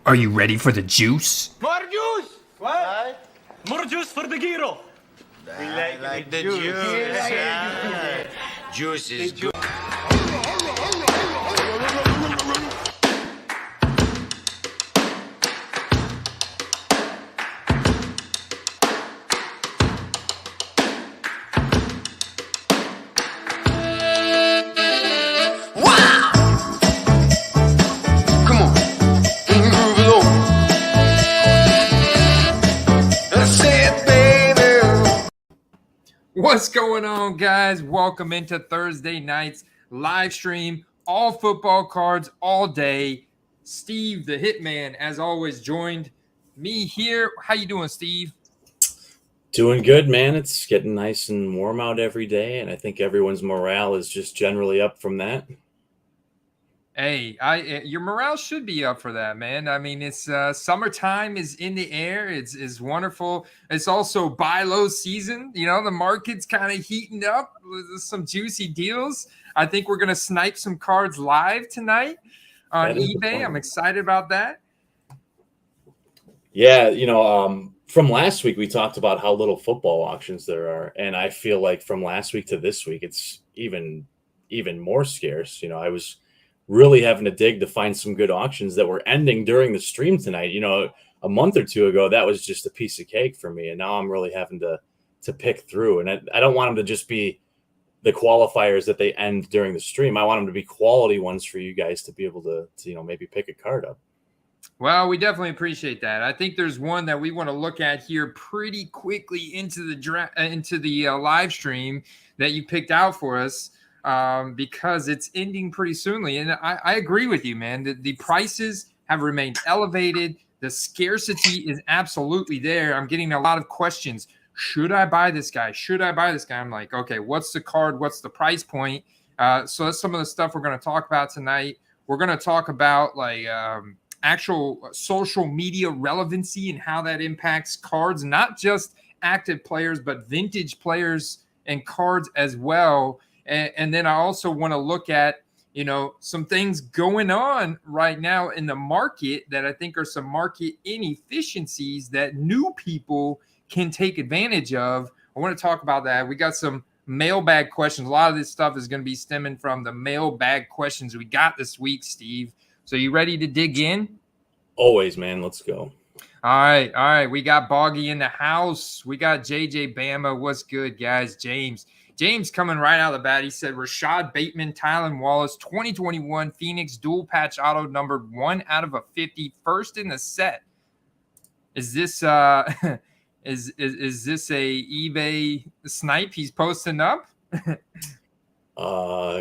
Are you ready for the juice? More juice! What? Right? More juice for the gyro. I like the juice. Juice is good. What's going on, guys? Welcome into Thursday night's live stream. All football cards all day. Steve, the Hitman, as always, joined me here. How you doing, Steve? Doing good, man. It's getting nice and warm out every day, and I think everyone's morale is just generally up from that. Hey, your morale should be up for that, man. I mean, it's summertime is in the air. It's wonderful. It's also buy low season. You know, the market's kind of heating up with some juicy deals. I think we're gonna snipe some cards live tonight on eBay. I'm excited about that. Yeah, from last week we talked about how little football auctions there are, and I feel like from last week to this week it's even more scarce. I was really having to dig to find some good auctions that were ending during the stream tonight. A month or two ago, that was just a piece of cake for me. And now I'm really having to pick through. And I don't want them to just be the qualifiers that they end during the stream. I want them to be quality ones for you guys to be able to maybe pick a card up. Well, we definitely appreciate that. I think there's one that we want to look at here pretty quickly into the live stream that you picked out for us. Because it's ending pretty soonly. And I agree with you, man. The prices have remained elevated. The scarcity is absolutely there. I'm getting a lot of questions. Should I buy this guy? Should I buy this guy? I'm like, okay, what's the card? What's the price point? So that's some of the stuff we're going to talk about tonight. We're going to talk about actual social media relevancy and how that impacts cards, not just active players, but vintage players and cards as well. And then I also want to look at, some things going on right now in the market that I think are some market inefficiencies that new people can take advantage of. I want to talk about that. We got some mailbag questions. A lot of this stuff is going to be stemming from the mailbag questions we got this week, Steve. So you ready to dig in? Always, man. Let's go. All right. We got Boggy in the house. We got JJ Bama. What's good, guys? James coming right out of the bat. He said Rashad Bateman, Tylan Wallace, 2021 Phoenix dual patch auto numbered 1 out of 50, first in the set. Is this is this a eBay snipe he's posting up?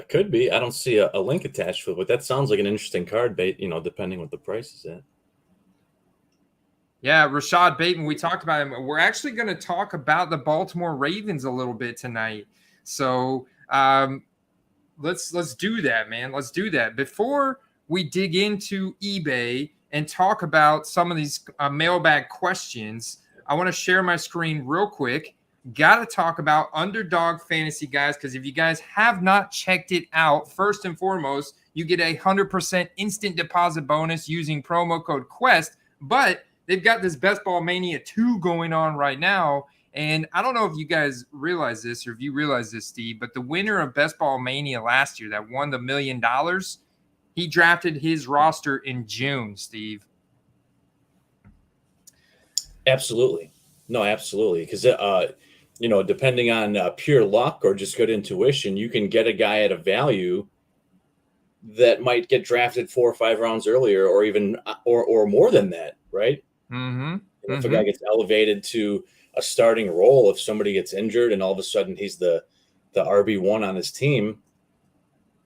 Could be. I don't see a link attached to it, but that sounds like an interesting card bait, depending what the price is at. Yeah, Rashad Bateman, we talked about him. We're actually going to talk about the Baltimore Ravens a little bit tonight. So let's do that, man. Let's do that. Before we dig into eBay and talk about some of these mailbag questions, I want to share my screen real quick. Got to talk about Underdog Fantasy, guys, because if you guys have not checked it out, first and foremost, you get a 100% instant deposit bonus using promo code QUEST, but they've got this Best Ball Mania 2 going on right now. And I don't know if you guys realize this or if you realize this, Steve, but the winner of Best Ball Mania last year that won the $1 million, he drafted his roster in June, Steve. Absolutely. No, absolutely. Because, depending on pure luck or just good intuition, you can get a guy at a value that might get drafted 4 or 5 rounds earlier or even or more than that, right? Mm-hmm. If a guy gets elevated to a starting role, if somebody gets injured and all of a sudden he's the RB1 on his team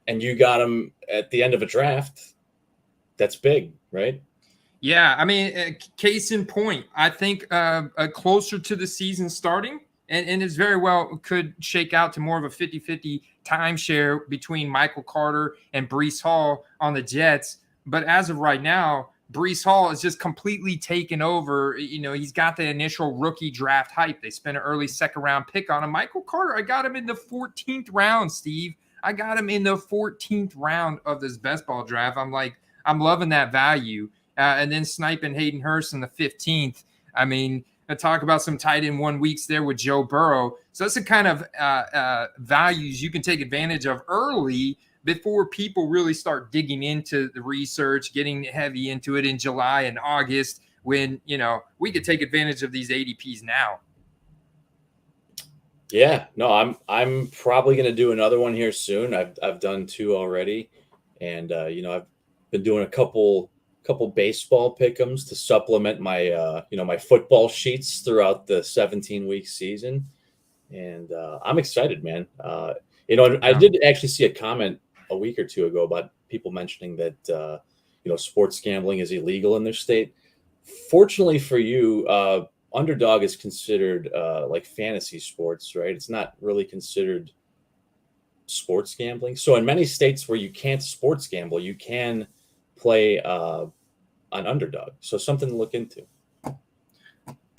and you got him at the end of a draft, that's big, right? Yeah, I mean, case in point, I think closer to the season starting, and it's very well could shake out to more of a 50-50 timeshare between Michael Carter and Breece Hall on the Jets. But as of right now, Breece Hall is just completely taken over. He's got the initial rookie draft hype. They spent an early second-round pick on him. Michael Carter, I got him in the 14th round, Steve. I got him in the 14th round of this best ball draft. I'm loving that value. and then sniping Hayden Hurst in the 15th. I mean, talk about some tight end 1 weeks there with Joe Burrow. So that's the kind of values you can take advantage of early before people really start digging into the research, getting heavy into it in July and August when, we could take advantage of these ADPs now. Yeah, no, I'm probably going to do another one here soon. I've done 2 already. And, I've been doing a couple baseball pick'ems to supplement my, my football sheets throughout the 17-week season. And I'm excited, man. I did actually see a comment a week or 2 ago about people mentioning that, sports gambling is illegal in their state. Fortunately for you, underdog is considered like fantasy sports, right? It's not really considered sports gambling. So in many states where you can't sports gamble, you can play an underdog. So something to look into.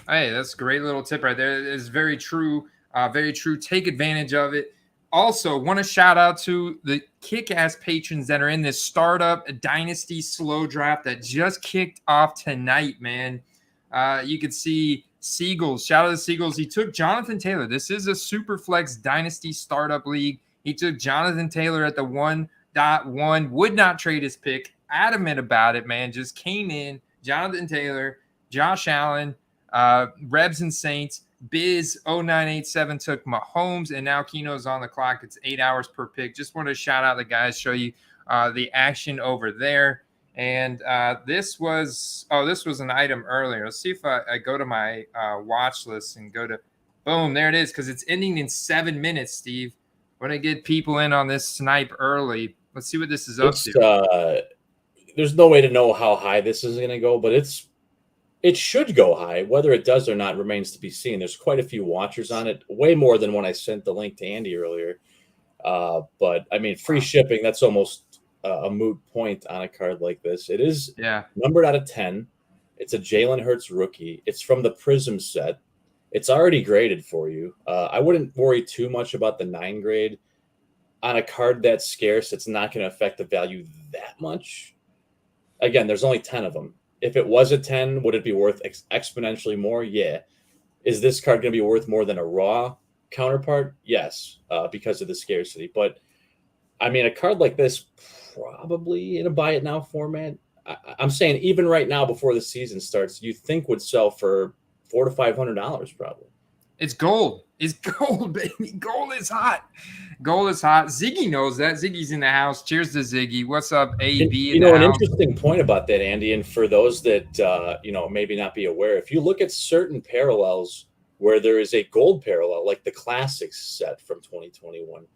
Hey, that's a great little tip right there. It's very true. Very true. Take advantage of it. Also, want to shout out to the kick-ass patrons that are in this startup Dynasty slow draft that just kicked off tonight, man. You could see Seagulls. Shout out to Seagulls. He took Jonathan Taylor. This is a super flex Dynasty startup league. He took Jonathan Taylor at the 1.1. Would not trade his pick. Adamant about it, man. Just came in. Jonathan Taylor, Josh Allen, Rebs and Saints. Biz 0987 took Mahomes, and now Keno's on the clock. It's 8 hours per pick. Just wanted to shout out the guys, show you the action over there. And this was an item earlier. Let's see if I go to my watch list and go to boom. There it is, because it's ending in 7 minutes, Steve. Want to get people in on this snipe early. Let's see what this is up to. There's no way to know how high this is going to go, but it should go high. Whether it does or not remains to be seen. There's quite a few watchers on it, way more than when I sent the link to Andy earlier. But I mean, free shipping, that's almost a moot point on a card like this. It is numbered out of 10. It's a Jalen Hurts rookie. It's from the Prism set. It's already graded for you. I wouldn't worry too much about the 9 grade. On a card that's scarce, it's not going to affect the value that much. Again, there's only 10 of them. If it was a 10, would it be worth exponentially more? Yeah. Is this card going to be worth more than a raw counterpart? Yes, because of the scarcity. But, I mean, a card like this, probably in a buy it now format. I'm saying even right now before the season starts, you think would sell for $400 to $500 probably. It's gold. It's gold, baby. Gold is hot. Gold is hot. Ziggy knows that. Ziggy's in the house. Cheers to Ziggy. What's up, AB? An interesting point about that, Andy, and for those that maybe not be aware, if you look at certain parallels where there is a gold parallel, like the Classics set from 2021,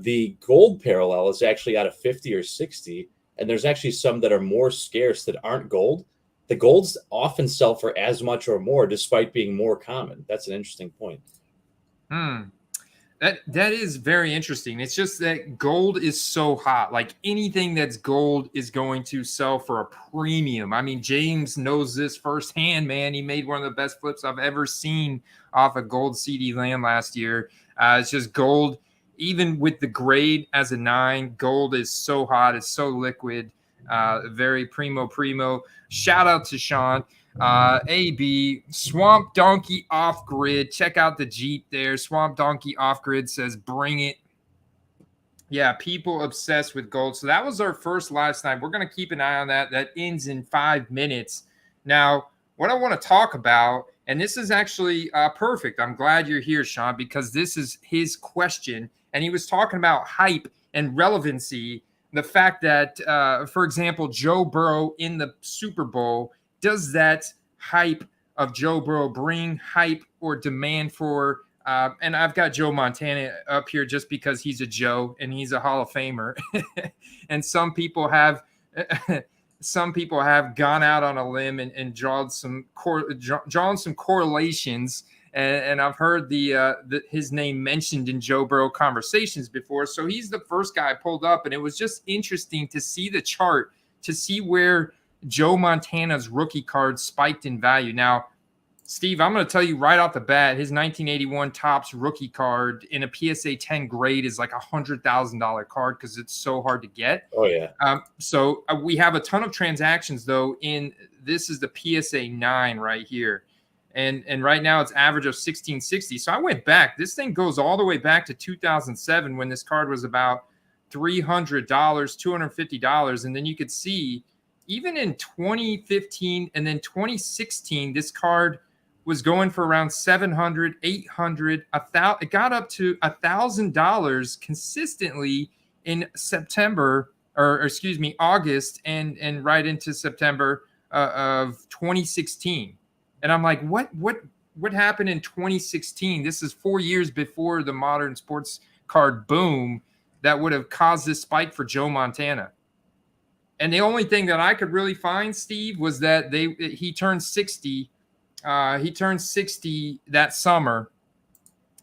the gold parallel is actually out of 50 or 60, and there's actually some that are more scarce that aren't gold. The golds often sell for as much or more, despite being more common. That's an interesting point. That is very interesting. It's just that gold is so hot. Like anything that's gold is going to sell for a premium. I mean, James knows this firsthand, man. He made one of the best flips I've ever seen off a gold CD Lamb last year. It's just gold, even with the grade as a 9, gold is so hot. It's so liquid. Very primo. Shout out to Sean. AB Swamp Donkey off grid. Check out the Jeep there. Swamp Donkey off grid says bring it. Yeah, people obsessed with gold. So that was our first live snipe. We're going to keep an eye on that. That ends in 5 minutes. Now, what I want to talk about, and this is actually perfect. I'm glad you're here, Sean, because this is his question. And he was talking about hype and relevancy. The fact that, for example, Joe Burrow in the Super Bowl, does that hype of Joe Burrow bring hype or demand for, and I've got Joe Montana up here just because he's a Joe and he's a Hall of Famer. And some people have gone out on a limb and drawn some correlations. And I've heard his name mentioned in Joe Burrow conversations before. So he's the first guy I pulled up, and it was just interesting to see the chart, to see where Joe Montana's rookie card spiked in value. Now, Steve, I'm going to tell you right off the bat, his 1981 Topps rookie card in a PSA 10 grade is like $100,000 card because it's so hard to get. Oh, yeah. So we have a ton of transactions, though. This is the PSA 9 right here. And right now it's average of 1660. So I went back. This thing goes all the way back to 2007 when this card was about $300, $250. And then you could see even in 2015 and then 2016, this card was going for around $700, $800, $1,000. It got up to $1,000 consistently in September, or excuse me, August, and right into September of 2016. And I'm like, what happened in 2016? This is 4 years before the modern sports card boom that would have caused this spike for Joe Montana. And the only thing that I could really find, Steve, was that he turned 60. He turned 60 that summer,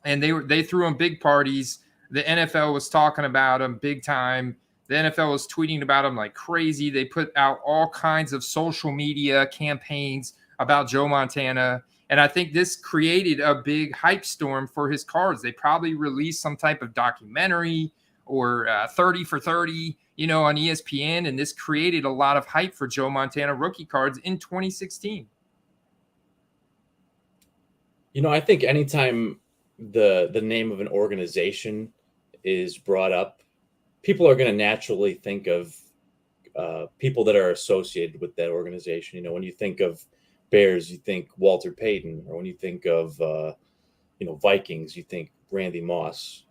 and they threw him big parties. The NFL was talking about him big time. The NFL was tweeting about him like crazy. They put out all kinds of social media campaigns about Joe Montana. And I think this created a big hype storm for his cards. They probably released some type of documentary or 30 for 30, on ESPN. And this created a lot of hype for Joe Montana rookie cards in 2016. I think anytime the name of an organization is brought up, people are going to naturally think of people that are associated with that organization. When you think of Bears, you think Walter Payton, or when you think of Vikings, you think Randy Moss,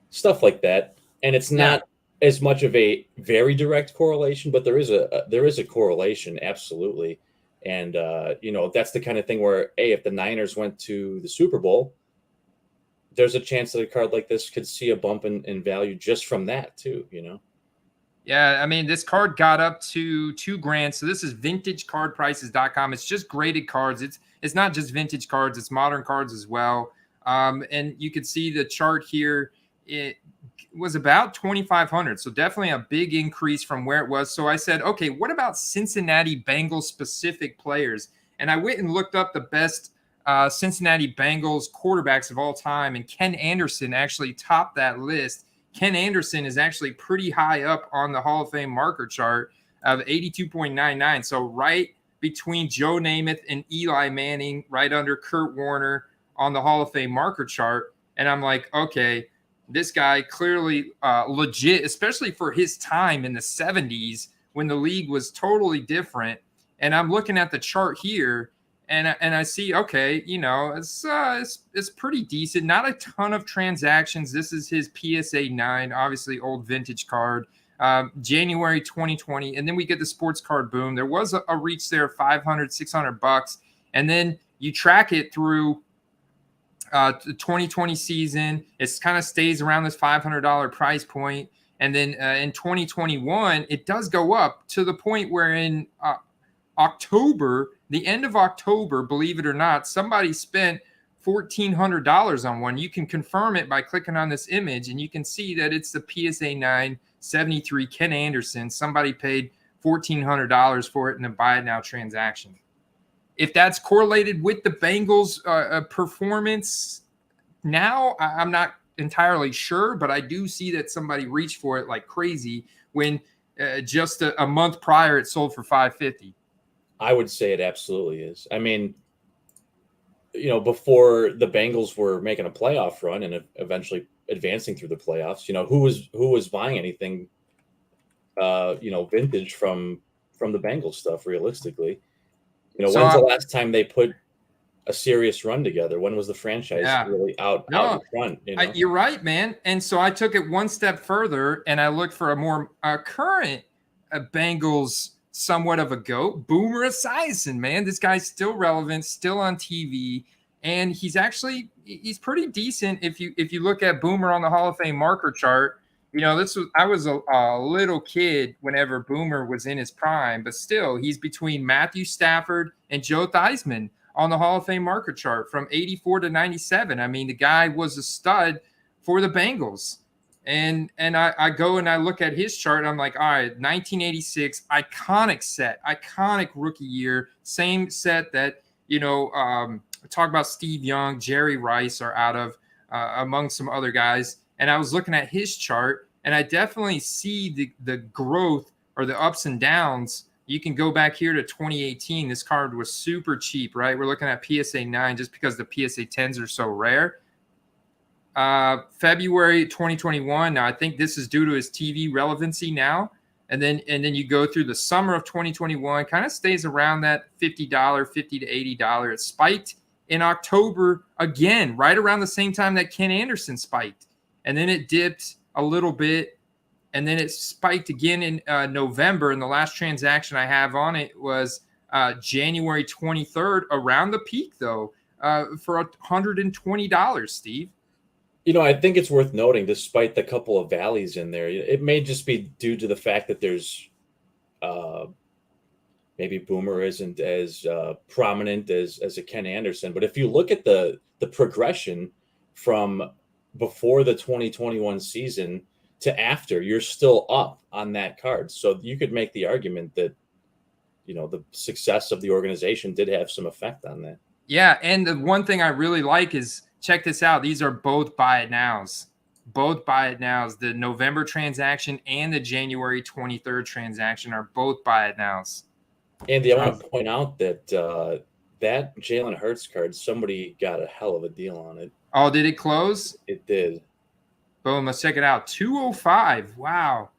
stuff like that. And it's not as much of a very direct correlation, but there is a correlation, absolutely. And that's the kind of thing where, if the Niners went to the Super Bowl, there's a chance that a card like this could see a bump in value just from that too. Yeah, I mean, this card got up to $2,000. So this is vintagecardprices.com. It's just graded cards. It's not just vintage cards, it's modern cards as well. And you can see the chart here. It was about 2,500. So definitely a big increase from where it was. So I said, okay, what about Cincinnati Bengals specific players? And I went and looked up the best Cincinnati Bengals quarterbacks of all time. And Ken Anderson actually topped that list. Ken Anderson is actually pretty high up on the Hall of Fame marker chart of 82.99. So right between Joe Namath and Eli Manning, right under Kurt Warner on the Hall of Fame marker chart. And I'm like, okay, this guy clearly legit, especially for his time in the 70s when the league was totally different. And I'm looking at the chart here, and I see, okay, it's pretty decent. Not a ton of transactions. This is his PSA 9, obviously old vintage card, January 2020. And then we get the sports card boom. There was a reach there of $500, $600. And then you track it through the 2020 season. It kind of stays around this $500 price point. And then in 2021, it does go up to the point where in October, the end of October, believe it or not, somebody spent $1,400 on one. You can confirm it by clicking on this image, and you can see that it's the PSA 9 73 Ken Anderson. Somebody paid $1,400 for it in a buy it now transaction. If that's correlated with the Bengals performance now, I'm not entirely sure, but I do see that somebody reached for it like crazy when just a month prior it sold for $550. I would say it absolutely is. I mean, before the Bengals were making a playoff run and eventually advancing through the playoffs, who was buying anything, vintage from the Bengals stuff realistically. When's the last time they put a serious run together? When was the franchise really out in front? You're right, man. And so I took it one step further and I looked for a more current Bengals somewhat of a GOAT, Boomer Esiason, man. This guy's still relevant, still on TV, and he's pretty decent if you look at Boomer on the Hall of Fame marker chart. I was a little kid whenever Boomer was in his prime, but still he's between Matthew Stafford and Joe Theismann on the Hall of Fame marker chart from 84 to 97. I mean, the guy was a stud for the Bengals. And I go and I look at his chart. And I'm like, all right, 1986, iconic set, iconic rookie year, same set that, talk about Steve Young, Jerry Rice are out of among some other guys. And I was looking at his chart, and I definitely see the growth or the ups and downs. You can go back here to 2018. This card was super cheap, right? We're looking at PSA 9 just because the PSA 10s are so rare. February 2021. Now, I think this is due to his TV relevancy now. And then you go through the summer of 2021, kind of stays around that $50, $50 to $80. It spiked in October again, right around the same time that Ken Anderson spiked. And then it dipped a little bit, and then it spiked again in November. And the last transaction I have on it was January 23rd, around the peak, though, for $120, Steve. I think it's worth noting, despite the couple of valleys in there, it may just be due to the fact that there's maybe Boomer isn't as prominent as a Ken Anderson. But if you look at the progression from before the 2021 season to after, you're still up on that card. So you could make the argument that, the success of the organization did have some effect on that. Yeah, and the one thing I really like is, check this out. These are both buy it nows. Both buy it nows. The November transaction and the January 23rd transaction are both buy it nows. Andy, I want to point out that that Jalen Hurts card, somebody got a hell of a deal on it. Oh, did it close? It did. Boom, let's check it out. 205. Wow.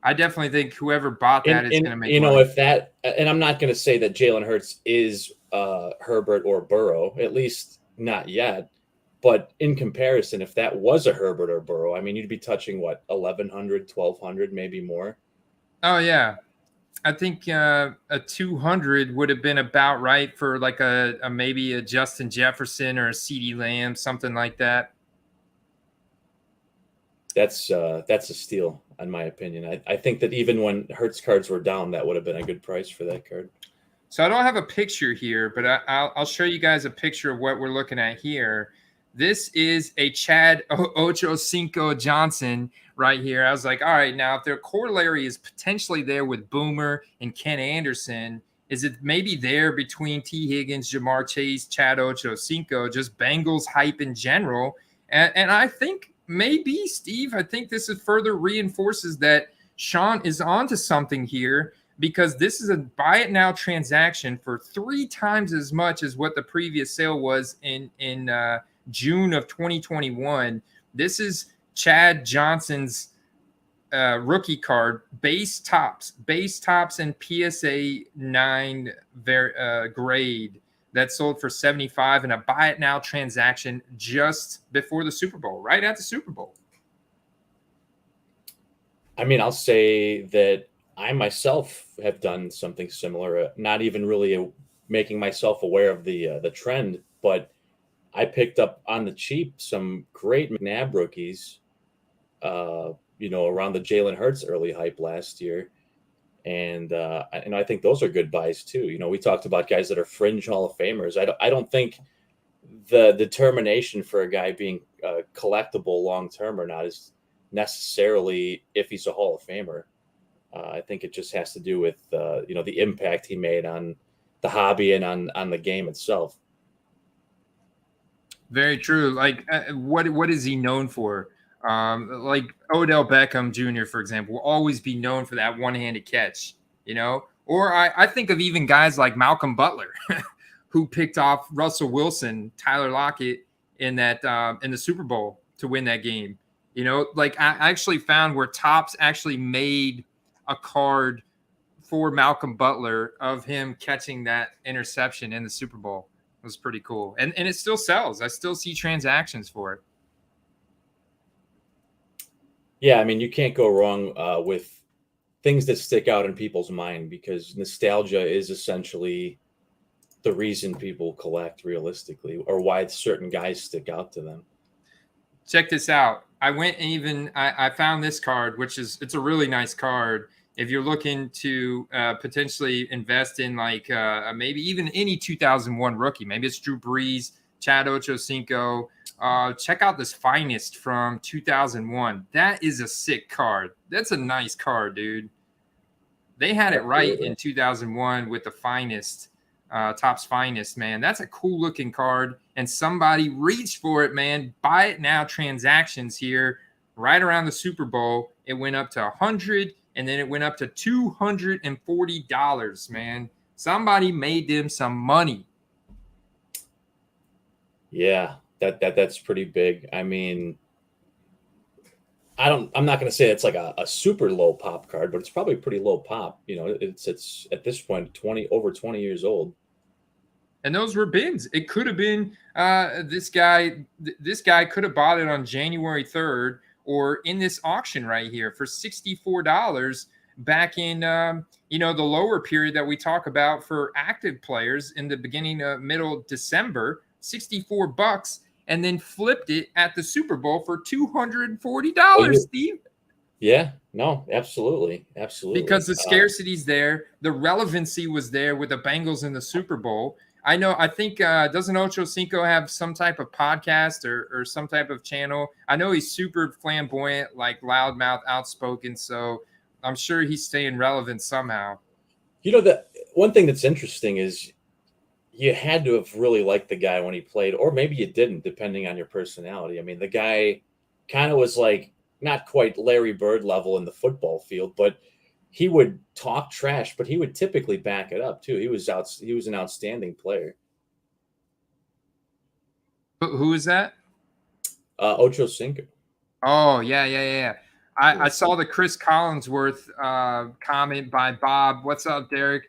I definitely think whoever bought that is going to make money. If that, and I'm not going to say that Jalen Hurts is Herbert or Burrow, at least not yet. But in comparison, if that was a Herbert or Burrow, I mean, you'd be touching what, 1,100, 1,200, maybe more. Oh yeah, I think a 200 would have been about right for like a maybe a Justin Jefferson or a CeeDee Lamb, something like that. That's a steal, in my opinion. I think that even when Hurts cards were down, that would have been a good price for that card. So I don't have a picture here, but I'll show you guys a picture of what we're looking at here. This is a Chad Ochocinco Johnson right here. I was like, all right, now if their corollary is potentially there with Boomer and Ken Anderson, is it maybe there between T. Higgins, Jamar Chase, Chad Ochocinco, just Bengals hype in general? And I think maybe, Steve, I think this is further reinforces that Sean is onto something here, because this is a buy it now transaction for 3 times as much as what the previous sale was in June of 2021. This is Chad Johnson's rookie card, base tops and PSA 9 grade that sold for $75 in a buy it now transaction just before the Super Bowl, right at the Super Bowl. I mean, I'll say that I myself have done something similar, not even really making myself aware of the trend, but I picked up on the cheap some great McNabb rookies, around the Jalen Hurts early hype last year. And I think those are good buys too. We talked about guys that are fringe Hall of Famers. I don't think the determination for a guy being collectible long-term or not is necessarily if he's a Hall of Famer. I think it just has to do with, the impact he made on the hobby and on the game itself. Very true. Like, what is he known for? Like Odell Beckham Jr., for example, will always be known for that one-handed catch, Or I think of even guys like Malcolm Butler, who picked off Russell Wilson, Tyler Lockett in the Super Bowl to win that game. Like I actually found where Topps actually made a card for Malcolm Butler of him catching that interception in the Super Bowl. It was pretty cool. And it still sells. I still see transactions for it. Yeah, I mean, you can't go wrong with things that stick out in people's mind, because nostalgia is essentially the reason people collect realistically, or why certain guys stick out to them. Check this out. I found this card, it's a really nice card. If you're looking to potentially invest in like maybe even any 2001 rookie, maybe it's Drew Brees, Chad Ochocinco, check out this Finest from 2001. That is a sick card. That's a nice card, dude. They had it right in 2001 with the Finest. Topps Finest, man. That's a cool looking card, and somebody reached for it, man. Buy it now transactions here right around the Super Bowl. It went up to $100, and then it went up to $240, man. Somebody made them some money. Yeah, that's pretty big. I mean, I'm not going to say it's like a super low pop card, but it's probably pretty low pop. You know, it's at this point over 20 years old. And those were bins. It could have been this guy. This guy could have bought it on January 3rd or in this auction right here for $64 back in the lower period that we talk about for active players in the beginning of middle December. $64, and then flipped it at the Super Bowl for $240, Steve. Yeah, no, absolutely. Because the scarcity's there, the relevancy was there with the Bengals in the Super Bowl. I think doesn't Ocho Cinco have some type of podcast or some type of channel? I know he's super flamboyant, like loudmouth, outspoken, so I'm sure he's staying relevant somehow. You know, the one thing that's interesting is you had to have really liked the guy when he played, or maybe you didn't, depending on your personality. I mean, the guy kind of was like not quite Larry Bird level in the football field, but he would talk trash, but he would typically back it up too. He was an outstanding player. Who is that? Ocho Cinco. Oh, yeah. I saw the Chris Collinsworth comment by Bob. What's up, Derek?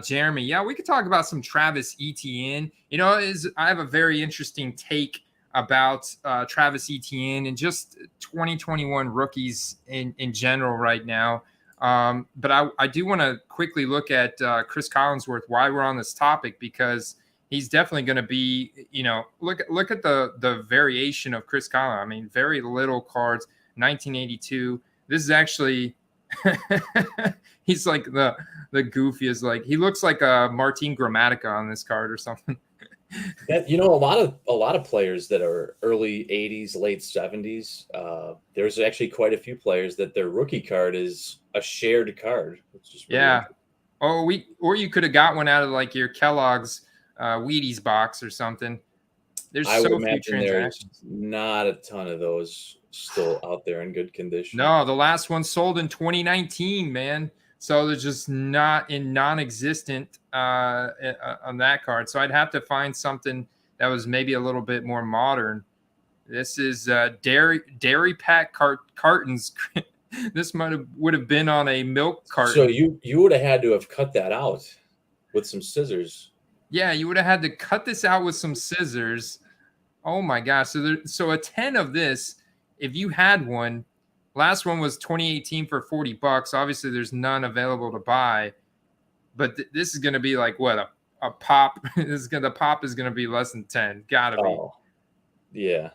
Jeremy, yeah, we could talk about some Travis Etienne. You know, I have a very interesting take about Travis Etienne and just 2021 rookies in general right now. But I do want to quickly look at Chris Collinsworth while we're on this topic, because he's definitely going to be, look at the variation of Chris Collins. I mean, very little cards, 1982. This is actually he's like the goofiest. Like, he looks like a Martin Gramatica on this card or something. That, a lot of players that are early 80s, late 70s. There's actually quite a few players that their rookie card is a shared card. It's just really or you could have got one out of like your Kellogg's Wheaties box or something. There's I would so few imagine there's transactions. not a ton of those still out there in good condition. No, the last one sold in 2019, man. So they're just non-existent on that card. So I'd have to find something that was maybe a little bit more modern. This is dairy pack cartons. This would have been on a milk carton. So you would have had to have cut that out with some scissors. Yeah, you would have had to cut this out with some scissors. Oh my gosh! So a 10 of this, if you had one. Last one was 2018 for $40. Obviously, there's none available to buy, but this is going to be like what a pop. The pop is going to be less than 10. Gotta be. Oh, yeah,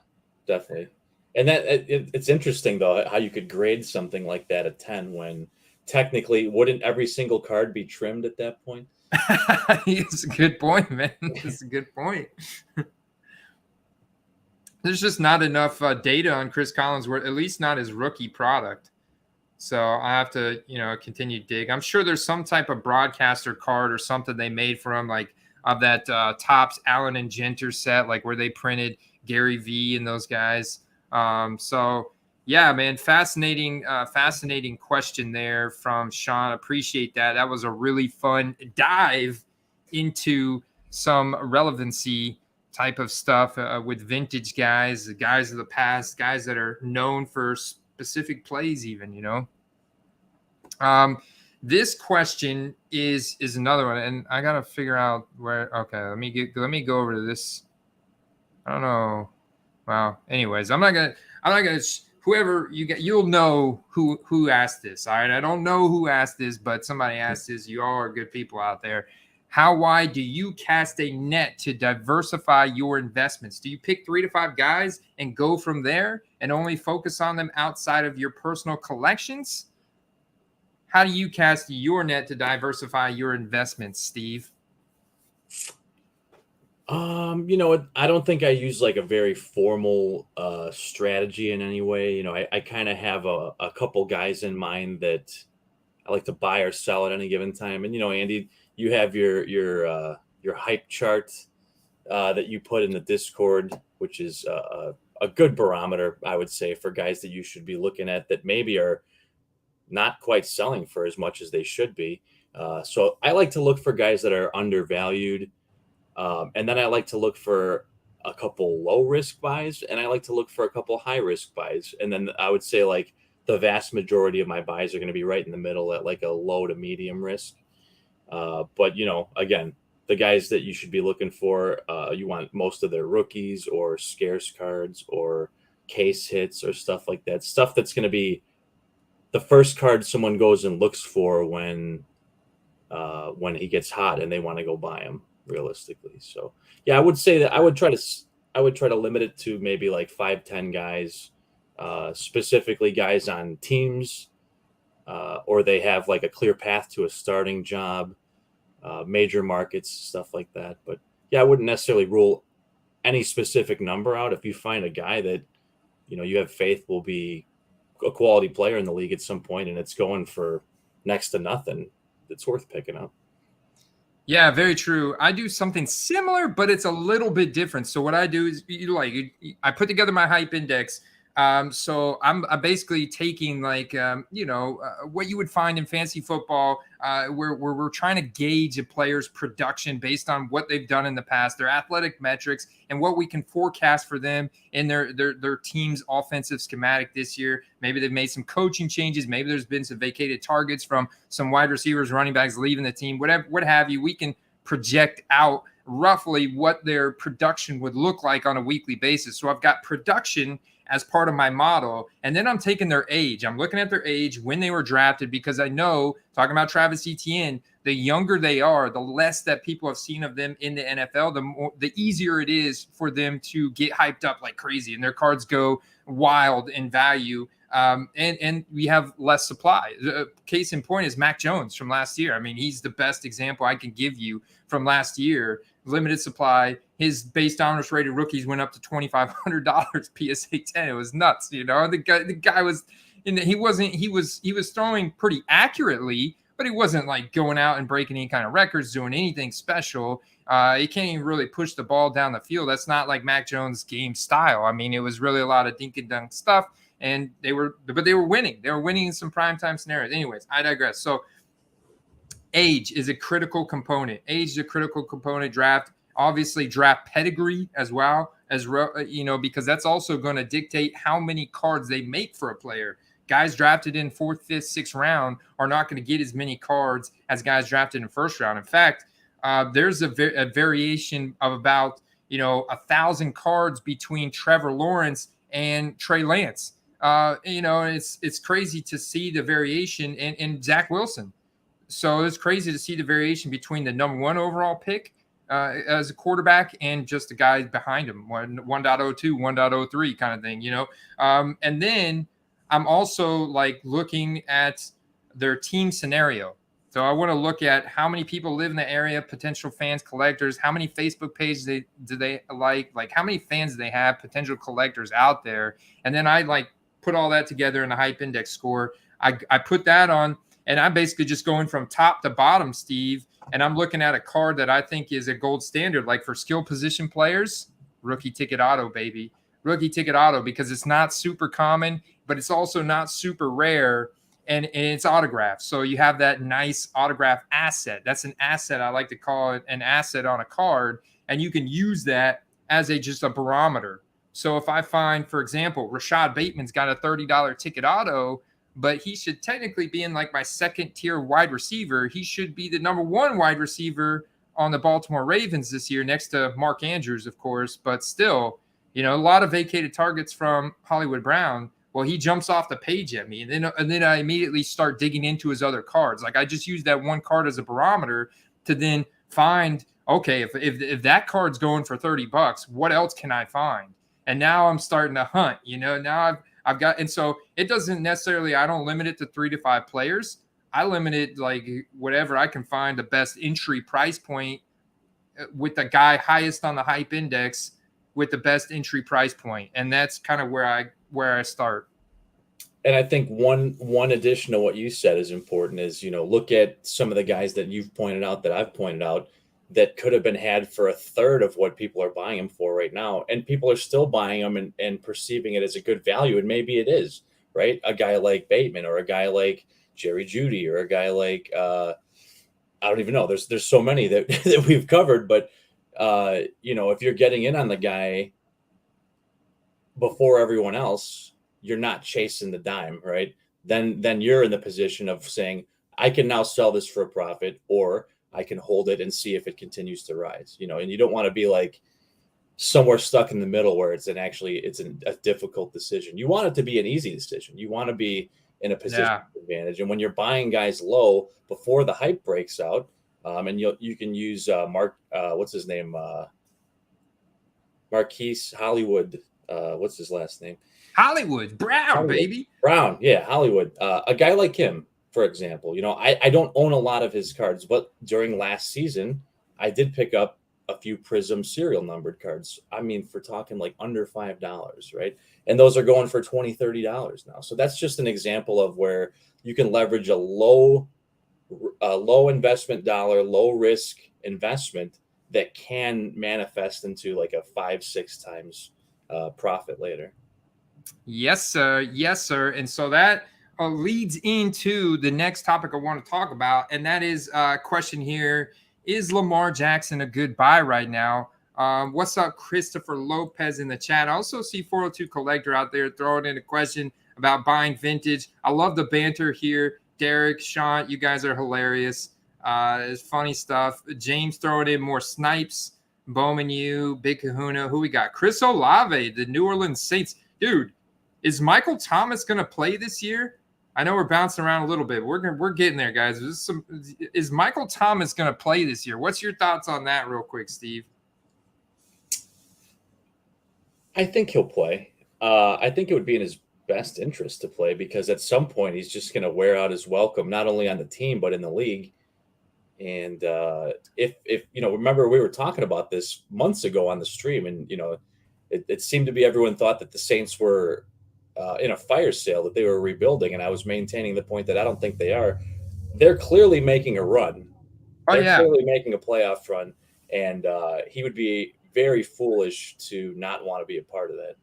definitely. And that it's interesting though how you could grade something like that a 10 when technically wouldn't every single card be trimmed at that point? It's a good point, man. It's a good point. There's just not enough data on Chris Collinsworth, at least not his rookie product. So I have to, continue to dig. I'm sure there's some type of broadcaster card or something they made for him, like of that Topps Allen and Genter set, like where they printed Gary V and those guys. So yeah, man, fascinating question there from Sean. Appreciate that. That was a really fun dive into some relevancy type of stuff with vintage guys, the guys of the past, guys that are known for specific plays even, This question is another one, and I got to figure out where. Okay, let me go over to this. I don't know. Wow. Anyways, I'm not gonna whoever you get, you'll know who asked this. All right. I don't know who asked this, but somebody asked this. You all are good people out there. How wide do you cast a net to diversify your investments? Do you pick 3 to 5 guys and go from there and only focus on them outside of your personal collections? How do you cast your net to diversify your investments, Steve? I don't think I use like a very formal strategy in any way. I kind of have a couple guys in mind that I like to buy or sell at any given time. And, Andy, you have your your hype chart that you put in the Discord, which is a good barometer, I would say, for guys that you should be looking at that maybe are not quite selling for as much as they should be. So I like to look for guys that are undervalued. And then I like to look for a couple low risk buys, and I like to look for a couple high risk buys. And then I would say like the vast majority of my buys are going to be right in the middle at like a low to medium risk. But, you know, again, the guys that you should be looking for, you want most of their rookies or scarce cards or case hits or stuff like that. Stuff that's going to be the first card someone goes and looks for when he gets hot and they want to go buy him, realistically. So yeah, I would say that I would try to limit it to maybe like 5-10 guys, specifically guys on teams, or they have like a clear path to a starting job, major markets, stuff like that. But yeah, I wouldn't necessarily rule any specific number out. If you find a guy that, you know, you have faith will be a quality player in the league at some point and it's going for next to nothing, it's worth picking up. Yeah, very true. I do something similar, but it's a little bit different. So what I do is I put together my hype index. So I'm basically taking like, what you would find in fantasy football, where we're trying to gauge a player's production based on what they've done in the past, their athletic metrics, and what we can forecast for them in their team's offensive schematic this year. Maybe they've made some coaching changes. Maybe there's been some vacated targets from some wide receivers, running backs leaving the team, whatever, what have you. We can project out roughly what their production would look like on a weekly basis. So I've got production as part of my model. And then I'm taking their age. I'm looking at their age, when they were drafted, because I know, talking about Travis Etienne, the younger they are, the less that people have seen of them in the NFL, the easier it is for them to get hyped up like crazy and their cards go wild in value. And we have less supply. Case in point is Mac Jones from last year. I mean, he's the best example I can give you from last year. Limited supply. His base dominance rated rookies went up to $2,500 PSA 10. It was nuts. You know, the guy was he was throwing pretty accurately, but he wasn't like going out and breaking any kind of records, doing anything special. He can't even really push the ball down the field. That's not like Mac Jones' game style. I mean, it was really a lot of dink and dunk stuff, and they were winning. They were winning in some primetime scenarios. Anyways, I digress. So age is a critical component. Age is a critical component. Draft, obviously, draft pedigree as well, because that's also going to dictate how many cards they make for a player. Guys drafted in 4th, 5th, 6th round are not going to get as many cards as guys drafted in first round. In fact, there's a variation of about 1,000 cards between Trevor Lawrence and Trey Lance. It's crazy to see the variation in Zach Wilson. So it's crazy to see the variation between the number 1 overall pick as a quarterback and just the guys behind him, 1.02, 1.03 kind of thing, and then I'm also like looking at their team scenario. So I want to look at how many people live in the area, potential fans, collectors, how many Facebook pages do they like how many fans do they have, potential collectors out there. And then I like put all that together in a hype index score. I put that on, and I'm basically just going from top to bottom, Steve. And I'm looking at a card that I think is a gold standard, like for skill position players, rookie ticket auto, baby. Rookie ticket auto, because it's not super common, but it's also not super rare, and it's autographed. So you have that nice autograph asset. That's an asset. I like to call it an asset on a card, and you can use that as just a barometer. So if I find, for example, Rashad Bateman's got a $30 ticket auto, but he should technically be in like my second tier wide receiver. He should be the number 1 wide receiver on the Baltimore Ravens this year, next to Mark Andrews, of course. But still, a lot of vacated targets from Hollywood Brown. Well, he jumps off the page at me, and then I immediately start digging into his other cards. Like I just use that one card as a barometer to then find, okay, if that card's going for $30, what else can I find? And now I'm starting to hunt. Now I've got, and so it doesn't necessarily, I don't limit it to 3 to 5 players. I limit it like whatever I can find the best entry price point with the guy highest on the hype index with the best entry price point. And that's kind of where I start. And I think one addition to what you said is important is, look at some of the guys that you've pointed out, that I've pointed out. that could have been had for a third of what people are buying them for right now. And people are still buying them and perceiving it as a good value. And maybe it is, right? A guy like Bateman or a guy like Jerry Jeudy or a guy like, I don't even know. There's so many that, that we've covered, but if you're getting in on the guy before everyone else, you're not chasing the dime, right? Then you're in the position of saying, I can now sell this for a profit, or I can hold it and see if it continues to rise, and you don't want to be like somewhere stuck in the middle where it's a difficult decision. You want it to be an easy decision. You want to be in a position of advantage. And when you're buying guys low before the hype breaks out, and you can use what's his name? Marquise Hollywood. What's his last name? Hollywood Brown, baby. Brown. Yeah. Hollywood. A guy like him, for example, I don't own a lot of his cards, but during last season, I did pick up a few Prism serial numbered cards. I mean, for talking like under $5, right? And those are going for $20, $30 now. So that's just an example of where you can leverage a low investment dollar, low risk investment that can manifest into like a 5-6 times profit later. Yes, sir. Yes, sir. And so that leads into the next topic I want to talk about, and that is a question here: is Lamar Jackson a good buy right now? What's up, Christopher Lopez in the chat? I also see 402 Collector out there throwing in a question about buying vintage. I love the banter here. Derek, Sean, you guys are hilarious. It's funny stuff. James throwing in more snipes. Bowman, you, Big Kahuna. Who we got? Chris Olave, the New Orleans Saints. Dude, is Michael Thomas going to play this year? I know we're bouncing around a little bit. We're getting there, guys. Is Michael Thomas going to play this year? What's your thoughts on that real quick, Steve? I think he'll play. I think it would be in his best interest to play, because at some point he's just going to wear out his welcome, not only on the team, but in the league. And if remember, we were talking about this months ago on the stream, and, it seemed to be everyone thought that the Saints were in a fire sale, that they were rebuilding. And I was maintaining the point that I don't think they are. They're clearly making a run. They're clearly making a playoff run. And he would be very foolish to not want to be a part of that.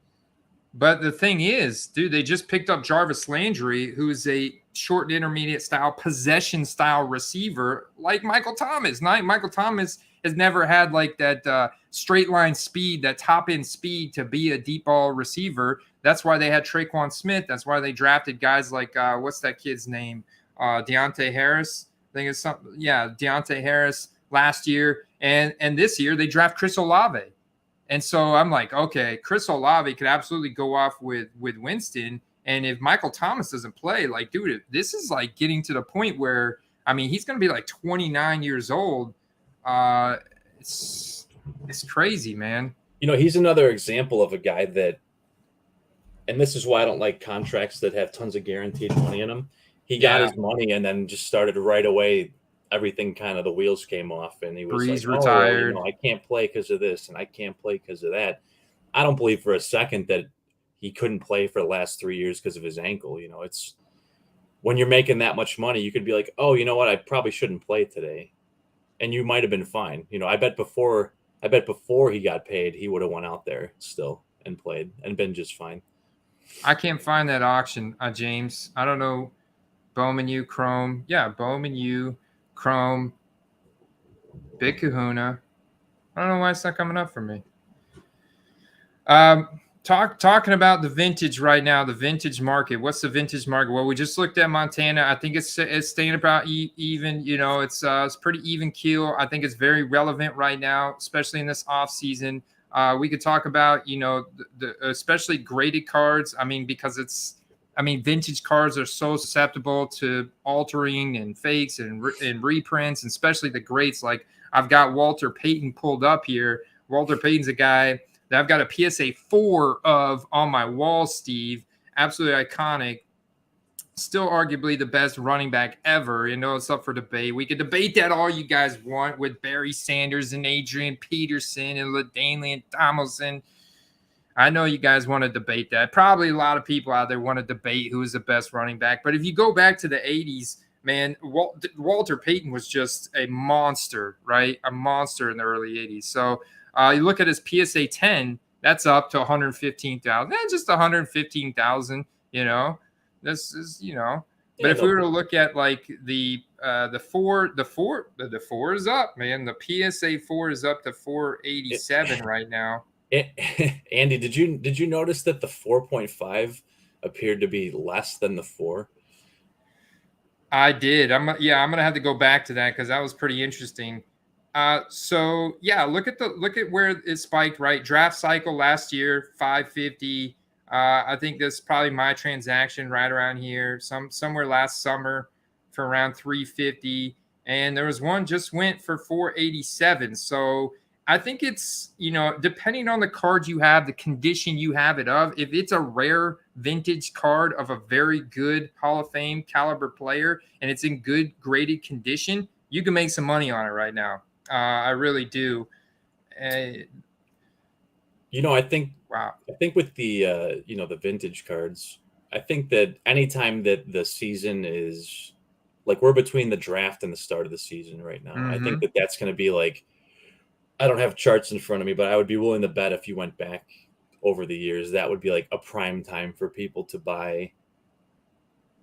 But the thing is, dude, they just picked up Jarvis Landry, who's a short and intermediate style, possession style receiver like Michael Thomas. Michael Thomas has never had like that straight line speed, that top end speed to be a deep ball receiver. That's why they had Traquan Smith. That's why they drafted guys like what's that kid's name? Deontay Harris. I think it's something. Yeah, Deontay Harris last year, and this year they draft Chris Olave. And so I'm like, okay, Chris Olave could absolutely go off with Winston. And if Michael Thomas doesn't play, like, dude, this is like getting to the point where, I mean, he's going to be like 29 years old. It's crazy, man. He's another example of a guy that, and this is why I don't like contracts that have tons of guaranteed money in them. He got his money and then just started right away. Everything kind of, the wheels came off, and he was Breeze like, retired. I can't play because of this, and I can't play because of that. I don't believe for a second that he couldn't play for the last 3 years because of his ankle. It's when you're making that much money, you could be like, oh, you know what? I probably shouldn't play today. And you might've been fine. I bet before he got paid, he would have went out there still and played and been just fine. I can't find that auction, James. I don't know. Bowman, you, Chrome. Yeah. Bowman, you, Chrome, Big Kahuna. I don't know why it's not coming up for me. Talking about the vintage right now, the vintage market. What's the vintage market? Well, we just looked at Montana. I think it's staying about even. It's pretty even keel. I think it's very relevant right now, especially in this off season. We could talk about the especially graded cards. I mean, because vintage cards are so susceptible to altering and fakes and reprints, and especially the greats. Like, I've got Walter Payton pulled up here. Walter Payton's a guy that I've got a PSA 4 of on my wall, Steve. Absolutely iconic. Still arguably the best running back ever. It's up for debate. We could debate that all you guys want with Barry Sanders and Adrian Peterson and LaDainian Tomlinson. I know you guys want to debate that. Probably a lot of people out there want to debate who is the best running back. But if you go back to the 80s, man, Walter Payton was just a monster, right? A monster in the early 80s. So you look at his PSA 10, that's up to 115,000. Just 115,000, you know. This is, you know. But if we were to look at like the four is up, man. The PSA 4 is up to 487 right now. Andy, did you notice that the 4.5 appeared to be less than the 4? I did. I'm gonna have to go back to that because that was pretty interesting. So yeah, look at where it spiked. Right, draft cycle last year, 550. I think that's probably my transaction right around here. Somewhere last summer for around 350, and there was one just went for 487. So I think it's, you know, depending on the card you have, the condition you have it of. If it's a rare vintage card of a very good Hall of Fame caliber player and it's in good graded condition, you can make some money on it right now. I really do. You know, I think with the the vintage cards, I think that anytime that the season is like, we're between the draft and the start of the season right now, I think that that's going to be like, I don't have charts in front of me, but I would be willing to bet if you went back over the years, that would be like a prime time for people to buy,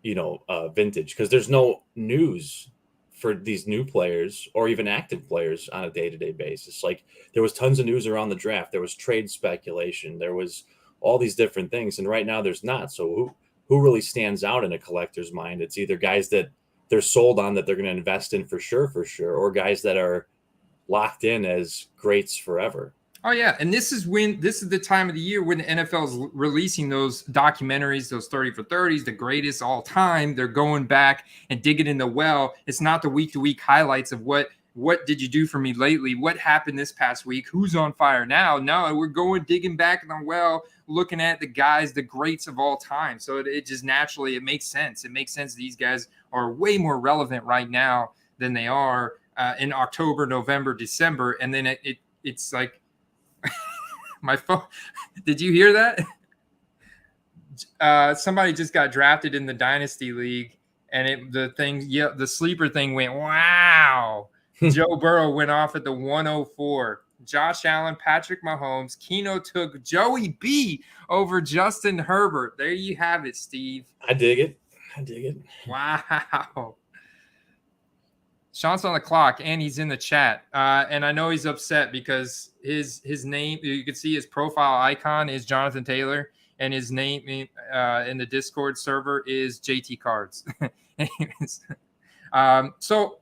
vintage, because there's no news for these new players or even active players on a day-to-day basis. Like, there was tons of news around the draft. There was trade speculation. There was all these different things. And right now there's not. So who really stands out in a collector's mind? It's either guys that they're sold on that they're going to invest in for sure, or guys that are locked in as greats forever. Oh yeah, and this is the time of the year when the NFL is releasing those documentaries, those 30 for 30s, the greatest all time. They're going back and digging in the well. It's not the week-to-week highlights of what did you do for me lately? What happened this past week? Who's on fire now? No, we're going digging back in the well, looking at the guys, the greats of all time. So it just naturally, it makes sense. It makes sense these guys are way more relevant right now than they are in October, November, December. And then it's like, my phone. Did you hear that? Somebody just got drafted in the Dynasty League, and the sleeper thing went, wow. Joe Burrow went off at the 104. Josh Allen, Patrick Mahomes, Keno took Joey B over Justin Herbert. There you have it, Steve. I dig it. Wow. Sean's on the clock, and he's in the chat. And I know he's upset because his name, you can see his profile icon is Jonathan Taylor, and his name in the Discord server is JT Cards. So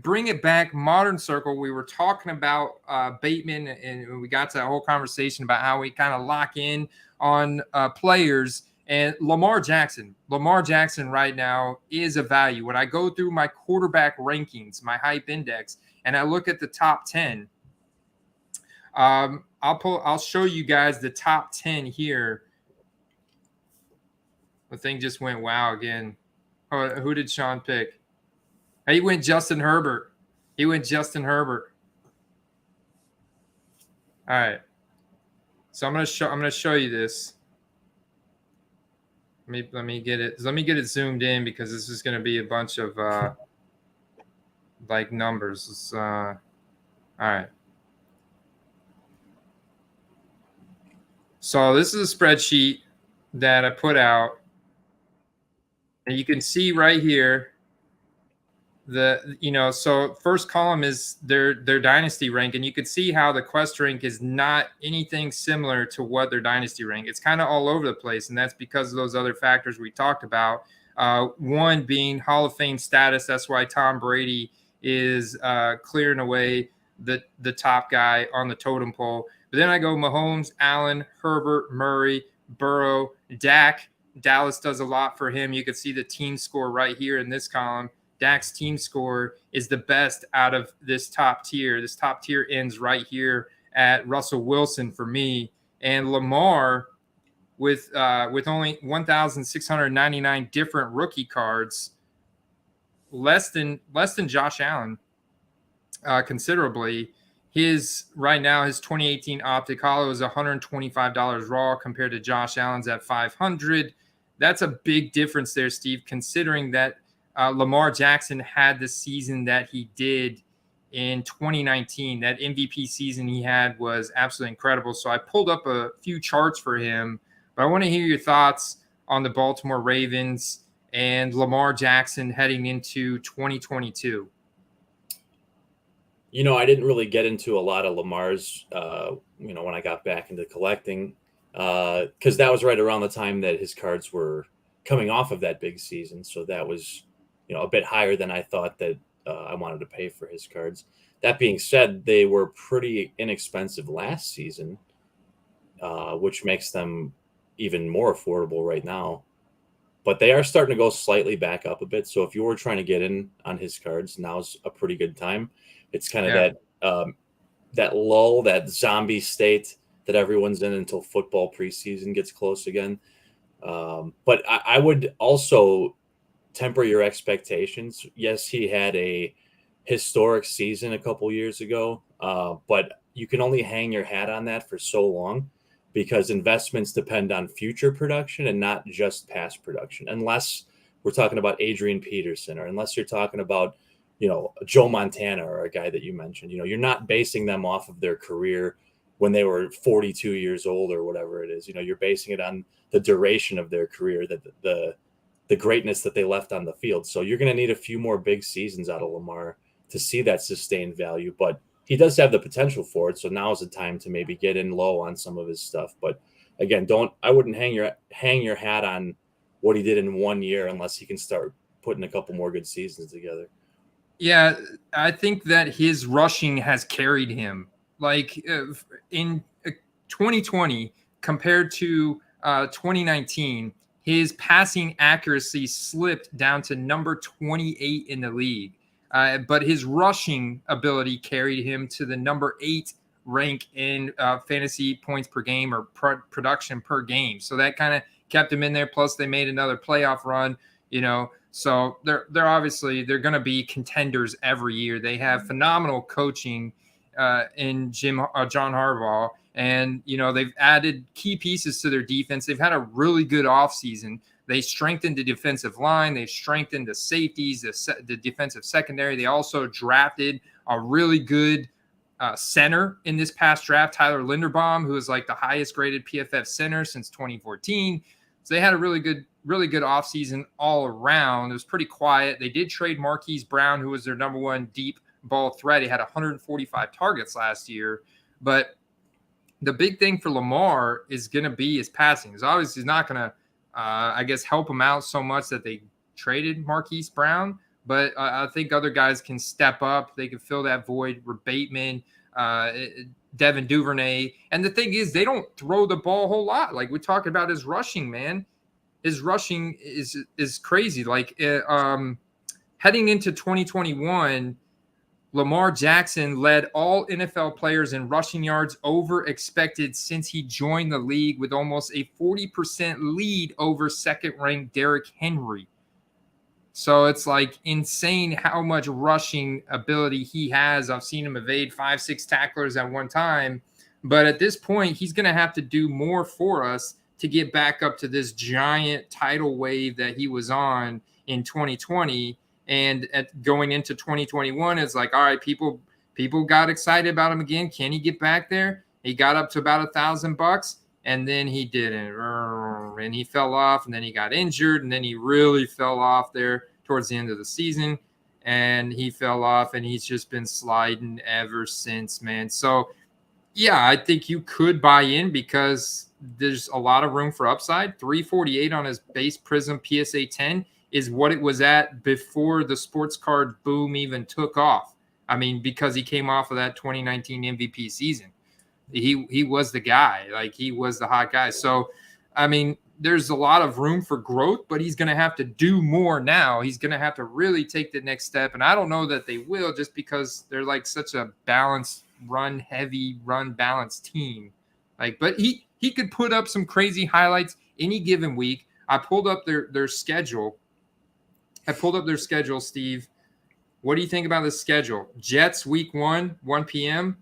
bring it back, Modern Circle. We were talking about Bateman, and we got to that whole conversation about how we kind of lock in on players. And Lamar Jackson right now is a value. When I go through my quarterback rankings, my hype index, and I look at the top 10, I'll show you guys the top 10 here. The thing just went wow again. Oh, who did Sean pick? He went Justin Herbert. All right. So I'm gonna show you this. Let me get it zoomed in, because this is going to be a bunch of like numbers. All right. So this is a spreadsheet that I put out, and you can see right here so first column is their dynasty rank, and you can see how the quest rank is not anything similar to what their dynasty rank. It's kind of all over the place, and that's because of those other factors we talked about. One being Hall of Fame status. That's why Tom Brady is clearing away the top guy on the totem pole. But then I go Mahomes, Allen, Herbert, Murray, Burrow, Dak. Dallas does a lot for him. You can see the team score right here in this column. Dak's team score is the best out of this top tier. This top tier ends right here at Russell Wilson for me. And Lamar, with only 1,699 different rookie cards, less than Josh Allen considerably. His 2018 Optic Holo is $125 raw compared to Josh Allen's at $500. That's a big difference there, Steve, considering that Lamar Jackson had the season that he did in 2019. That MVP season he had was absolutely incredible. So I pulled up a few charts for him, but I want to hear your thoughts on the Baltimore Ravens and Lamar Jackson heading into 2022. I didn't really get into a lot of Lamar's, when I got back into collecting, because that was right around the time that his cards were coming off of that big season. So that was, a bit higher than I thought that I wanted to pay for his cards. That being said, they were pretty inexpensive last season, which makes them even more affordable right now. But they are starting to go slightly back up a bit. So if you were trying to get in on his cards, now's a pretty good time. It's kind of that lull, that zombie state that everyone's in until football preseason gets close again. But I would also temper your expectations. Yes, he had a historic season a couple years ago, but you can only hang your hat on that for so long because investments depend on future production and not just past production, unless we're talking about Adrian Peterson or unless you're talking about Joe Montana or a guy that you mentioned. You're not basing them off of their career when they were 42 years old or whatever it is. You're basing it on the duration of their career, that the greatness that they left on the field. So you're going to need a few more big seasons out of Lamar to see that sustained value, but he does have the potential for it. So now is the time to maybe get in low on some of his stuff. But again, I wouldn't hang your hat on what he did in 1 year unless he can start putting a couple more good seasons together. Yeah, I think that his rushing has carried him. Like in 2020 compared to 2019, his passing accuracy slipped down to number 28 in the league. But his rushing ability carried him to the number 8 rank in fantasy points per game or production per game. So that kind of kept him in there. Plus, they made another playoff run, So they're going to be contenders every year. They have phenomenal coaching in John Harbaugh. And, they've added key pieces to their defense. They've had a really good offseason. They strengthened the defensive line. They strengthened the safeties, the defensive secondary. They also drafted a really good center in this past draft, Tyler Linderbaum, who is like the highest graded PFF center since 2014. So they had a really good offseason all around. It was pretty quiet. They did trade Marquise Brown, who was their number one deep ball threat. He had 145 targets last year. But the big thing for Lamar is going to be his passing. He's obviously not going to, help him out so much that they traded Marquise Brown. But I think other guys can step up. They can fill that void. Bateman, Devin Duvernay. And the thing is, they don't throw the ball a whole lot. Like we talked about his rushing, man. His rushing is crazy. Like heading into 2021, Lamar Jackson led all NFL players in rushing yards over expected since he joined the league with almost a 40% lead over second-ranked Derrick Henry. So it's like insane how much rushing ability he has. I've seen him evade 5-6 tacklers at one time. But at this point, he's going to have to do more for us to get back up to this giant tidal wave that he was on in 2020. And going into 2021, it's like, all right, people got excited about him again. Can he get back there? He got up to about $1,000, and then he didn't. And he fell off, and then he got injured, and then he really fell off there towards the end of the season. And he fell off, and he's just been sliding ever since, man. So, yeah, I think you could buy in because there's a lot of room for upside. 348 on his base Prism PSA 10 is what it was at before the sports card boom even took off. I mean, because he came off of that 2019 MVP season. He was the guy. Like, he was the hot guy. So, I mean, there's a lot of room for growth, but he's going to have to do more now. He's going to have to really take the next step. And I don't know that they will just because they're like such a balanced, run-heavy, run-balanced team. Like, but he could put up some crazy highlights any given week. I pulled up their schedule. Steve. What do you think about the schedule? Jets week 1 p.m.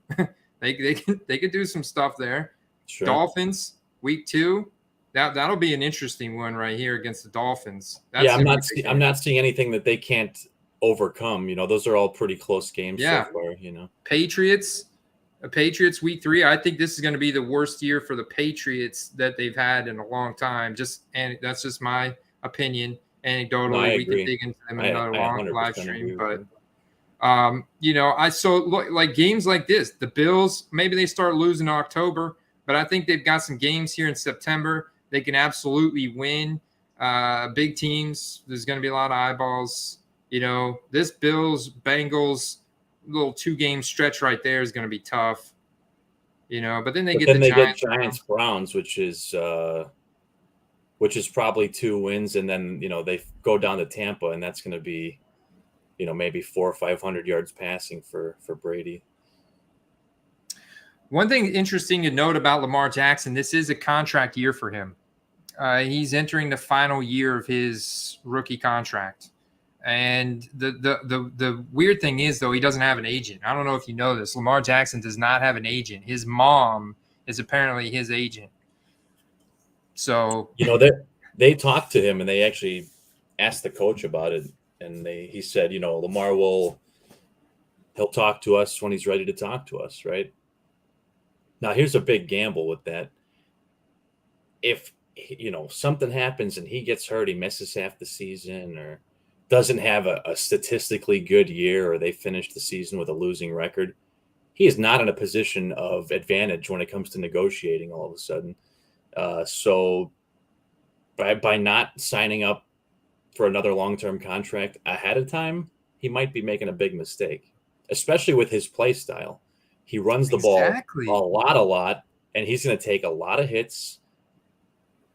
they could do some stuff there. Sure. Dolphins week 2. That'll be an interesting one right here against the Dolphins. Yeah, I'm not seeing anything that they can't overcome. Those are all pretty close games so far. Patriots week 3. I think this is going to be the worst year for the Patriots that they've had in a long time. And that's just my opinion. Anecdotally, No, we can dig into them in another long live stream. But like games like this, the Bills, maybe they start losing in October, but I think they've got some games here in September they can absolutely win. Big teams, there's going to be a lot of eyeballs. This Bills-Bengals little 2-game stretch right there is going to be tough. But then they get Giants-Browns, which is probably 2 wins, and then they go down to Tampa, and that's going to be maybe 400 or 500 yards passing for Brady. One thing interesting to note about Lamar Jackson, this is a contract year for him. He's entering the final year of his rookie contract. And the weird thing is, though, he doesn't have an agent. I don't know if you know this. Lamar Jackson does not have an agent. His mom is apparently his agent. So they talked to him, and they actually asked the coach about it. And he said, Lamar he'll talk to us when he's ready to talk to us, right? Now, here's a big gamble with that. If, something happens and he gets hurt, he misses half the season or doesn't have a statistically good year, or they finish the season with a losing record, he is not in a position of advantage when it comes to negotiating all of a sudden. So by not signing up for another long-term contract ahead of time, he might be making a big mistake, especially with his play style. He runs the ball a lot, and he's going to take a lot of hits.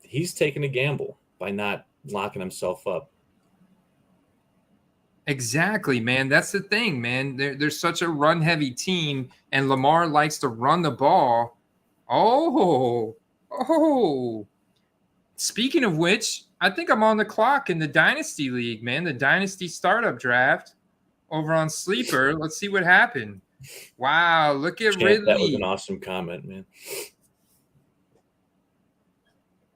He's taking a gamble by not locking himself up. Exactly, man. That's the thing, man. There's such a run-heavy team, and Lamar likes to run the ball. Oh. Speaking of which, I think I'm on the clock in the Dynasty League, man. The Dynasty Startup Draft over on Sleeper. Let's see what happened. Wow, look at Ridley. That was an awesome comment, man.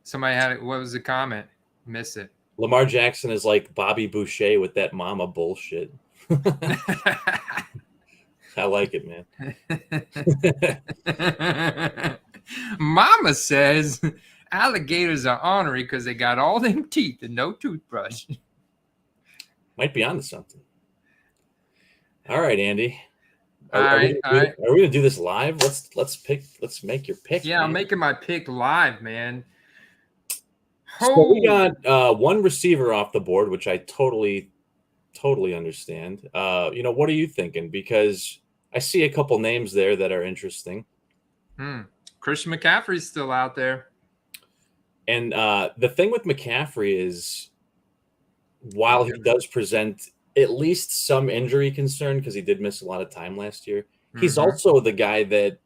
Somebody had it. What was the comment? Miss it. Lamar Jackson is like Bobby Boucher with that mama bullshit. I like it, man. Mama says alligators are ornery because they got all them teeth and no toothbrush. Might be onto something. All right, Andy. Are we gonna do this live? Let's make your pick. Yeah, man. I'm making my pick live, man. So we got one receiver off the board, which I totally understand. What are you thinking? Because I see a couple names there that are interesting. Christian McCaffrey's still out there. And the thing with McCaffrey is, while he does present at least some injury concern, because he did miss a lot of time last year, he's also the guy that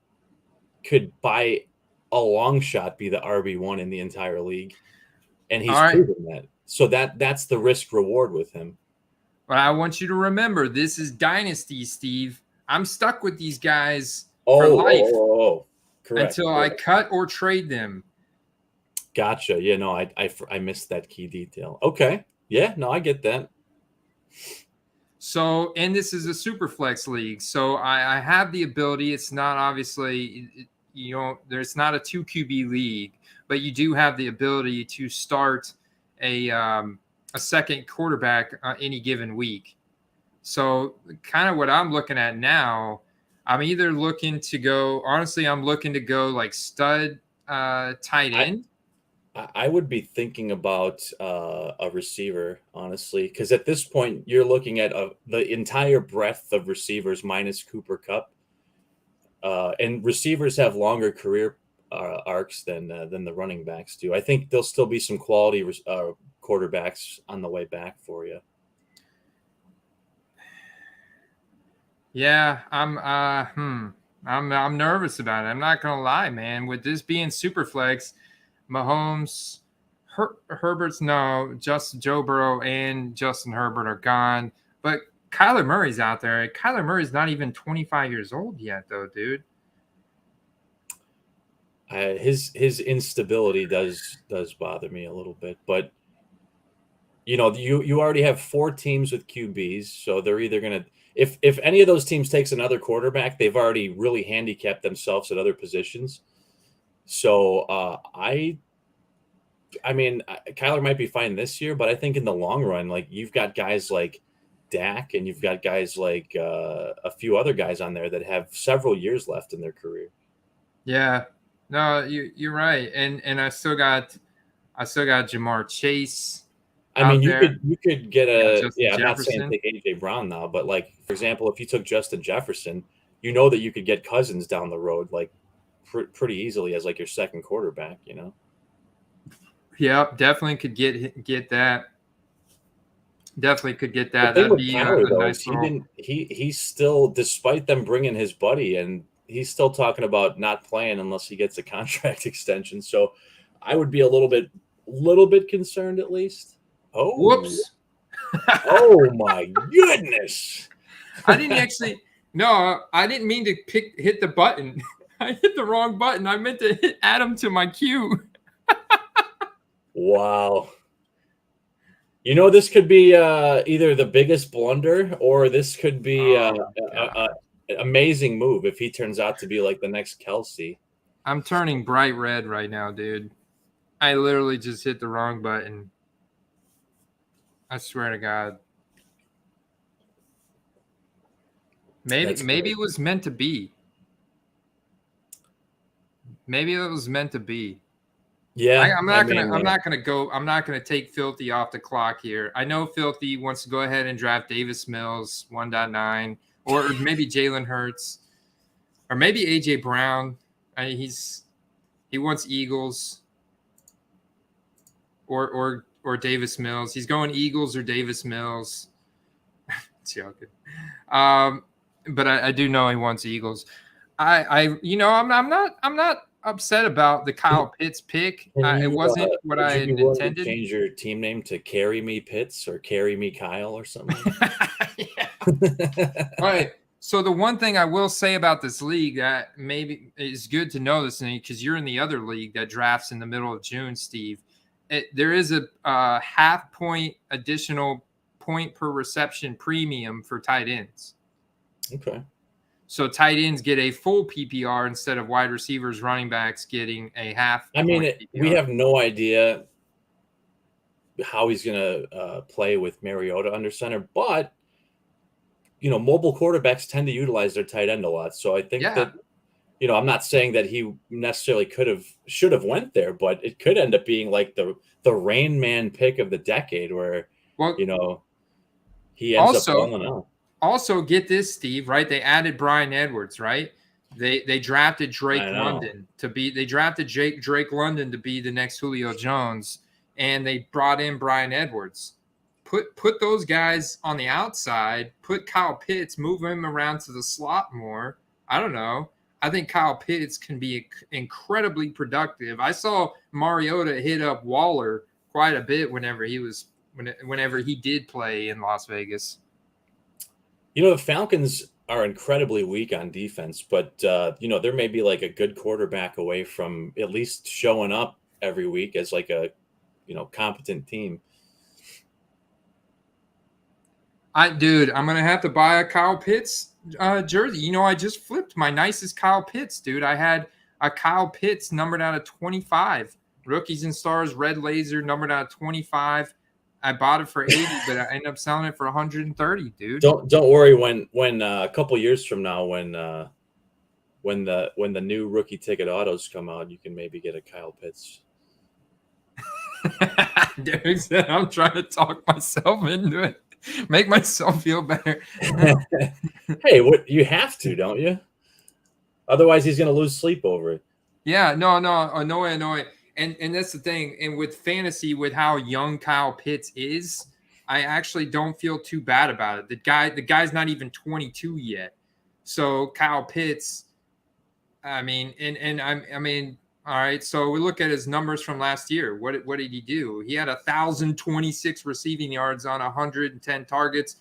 could, by a long shot, be the RB1 in the entire league. And he's proven that. So that's the risk reward with him. But I want you to remember, this is Dynasty, Steve. I'm stuck with these guys for life until I cut or trade them. Gotcha. Yeah, no, I missed that key detail. Okay. Yeah, no, I get that. So, and this is a super flex league. So I have the ability. It's not obviously, there's not a 2 QB league, but you do have the ability to start a second quarterback any given week. So kind of what I'm looking at now, I'm either looking to go, I'm looking to go like stud tight end. I would be thinking about a receiver, honestly, because at this point you're looking at the entire breadth of receivers minus Cooper Kupp, and receivers have longer career arcs than the running backs do. I think there'll still be some quality quarterbacks on the way back for you. Yeah, I'm nervous about it. I'm not gonna lie, man. With this being super flex, Mahomes, Herbert's Joe Burrow and Justin Herbert are gone, but Kyler Murray's out there. Kyler Murray's not even 25 years old yet, though, dude. His instability does bother me a little bit, but you already have 4 teams with QBs, so they're either gonna if any of those teams takes another quarterback, they've already really handicapped themselves at other positions. So I mean, Kyler might be fine this year, but I think in the long run, like you've got guys like Dak and you've got guys like a few other guys on there that have several years left in their career. Yeah, no, you're right, and I still got Jamar Chase. I mean, you could get I'm not saying Jefferson. take AJ Brown now, but like for example, if you took Justin Jefferson, you know that you could get Cousins down the road like pretty easily as like your second quarterback. Yeah, definitely could get that. Definitely could get that. The thing That'd with be Kyler, a though, nice is little. he's still, despite them bringing his buddy, and he's still talking about not playing unless he gets a contract extension. So I would be a little bit concerned at least. Oh, Whoops! oh my goodness! I didn't actually. No, I didn't mean to hit the button. I hit the wrong button. I meant to add him to my queue. Wow. This could be either the biggest blunder or this could be an amazing move if he turns out to be like the next Kelsey. I'm turning bright red right now, dude. I literally just hit the wrong button. I swear to God. Maybe it was meant to be. Maybe it was meant to be. Yeah, I'm not gonna take Filthy off the clock here. I know Filthy wants to go ahead and draft Davis Mills 1.9, or maybe Jalen Hurts, or maybe AJ Brown. He wants Eagles, or Davis Mills. He's going Eagles or Davis Mills. Joking. But I do know he wants Eagles. I'm not upset about the Kyle Pitts pick. It wasn't what I had intended. Change your team name to Carry Me Pitts or Carry Me Kyle or something. All right. So the one thing I will say about this league that maybe is good to know this, because you're in the other league that drafts in the middle of June, Steve. There is a half point additional point per reception premium for tight ends. Okay. So tight ends get a full PPR instead of wide receivers, running backs getting a half. I mean, we have no idea how he's going to play with Mariota under center, but mobile quarterbacks tend to utilize their tight end a lot. So I think that, I'm not saying that he necessarily should have went there, but it could end up being like the Rain Man pick of the decade where, he ends up falling out. Also, get this, Steve, right? They added Bryan Edwards, right? They drafted Drake London to be Drake London to be the next Julio Jones, and they brought in Bryan Edwards. Put those guys on the outside, put Kyle Pitts, move him around to the slot more. I don't know. I think Kyle Pitts can be incredibly productive. I saw Mariota hit up Waller quite a bit whenever he did play in Las Vegas. The Falcons are incredibly weak on defense, but there may be like a good quarterback away from at least showing up every week as like a competent team. I'm gonna have to buy a Kyle Pitts jersey. I just flipped my nicest Kyle Pitts, dude. I had a Kyle Pitts numbered out of 25. Rookies and Stars Red Laser numbered out of 25. I bought it for 80, but I ended up selling it for 130, dude. Don't worry when a couple years from now when the new rookie ticket autos come out, you can maybe get a Kyle Pitts. Derek said, I'm trying to talk myself into it. Make myself feel better. Hey, what you have to, don't you? Otherwise, he's going to lose sleep over it. Yeah, no, annoying. And that's the thing. And with fantasy, with how young Kyle Pitts is, I actually don't feel too bad about it. The guy's not even 22 yet. So Kyle Pitts, all right. So we look at his numbers from last year. What did he do? He had 1,026 receiving yards on 110 targets.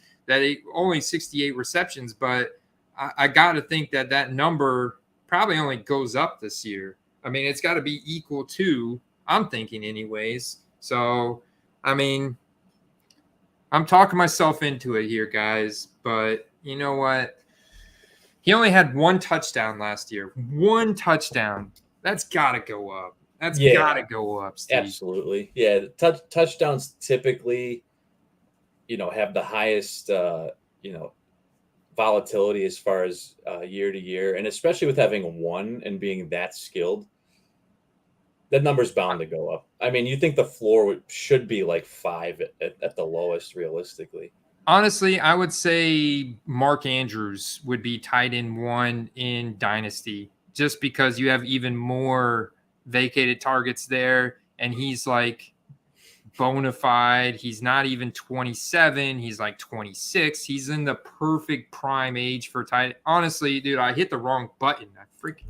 Only 68 receptions, but I got to think that number probably only goes up this year. I mean, it's got to be equal to, I'm thinking anyways. So, I mean, I'm talking myself into it here, guys. But you know what? He only had 1 touchdown last year. 1 touchdown. That's got to go up. That's got to go up, Steve. Absolutely. Yeah, touchdowns typically, have the highest, volatility as far as year to year, and especially with having 1 and being that skilled, that number's bound to go up. I mean, you think the floor should be like 5 at the lowest, realistically. Honestly, I would say Mark Andrews would be tight end 1 in Dynasty, just because you have even more vacated targets there, and he's like bona fide. He's not even 27. He's like 26. He's in the perfect prime age for tight. Honestly, dude, I hit the wrong button. I freaking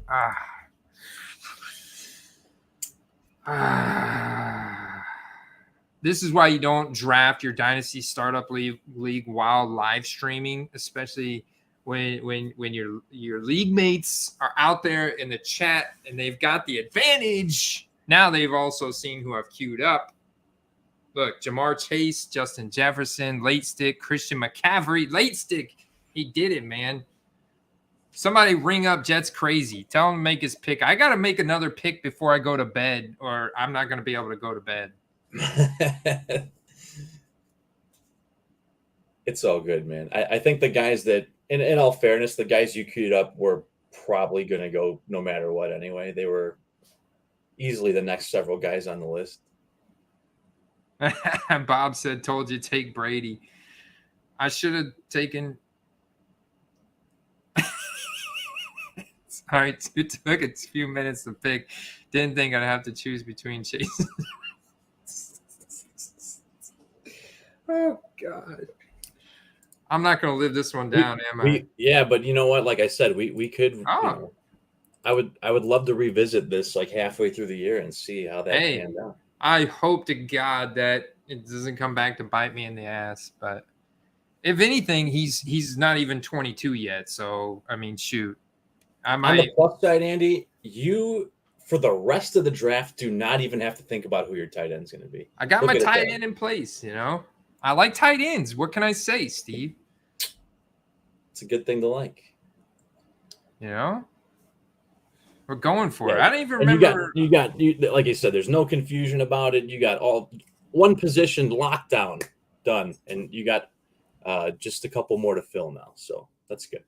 This is why you don't draft your Dynasty Startup League while live streaming, especially when your league mates are out there in the chat and they've got the advantage. Now they've also seen who I've queued up. Look, Jamar Chase, Justin Jefferson, late stick, Christian McCaffrey, late stick. He did it, man. Somebody ring up Jets Crazy. Tell him to make his pick. I got to make another pick before I go to bed, or I'm not going to be able to go to bed. It's all good, man. I think the guys that, in all fairness, the guys you queued up were probably going to go no matter what anyway. They were easily the next several guys on the list. Bob said, told you take Brady. I should have taken. All right, it took a few minutes to pick. Didn't think I'd have to choose between Chase. Oh, God. I'm not going to live this one down, am I? Yeah, but you know what? Like I said, we could. Oh. I would love to revisit this like halfway through the year and see how that panned out. I hope to God that it doesn't come back to bite me in the ass. But if anything, he's not even 22 yet. So, I mean, shoot. On the plus side, Andy, you, for the rest of the draft, do not even have to think about who your tight end's going to be. I got my tight end in place, I like tight ends. What can I say, Steve? It's a good thing to like. We're going for it. I don't even remember. You got like you said, there's no confusion about it. You got all one position lockdown done, and you got just a couple more to fill now. So that's good.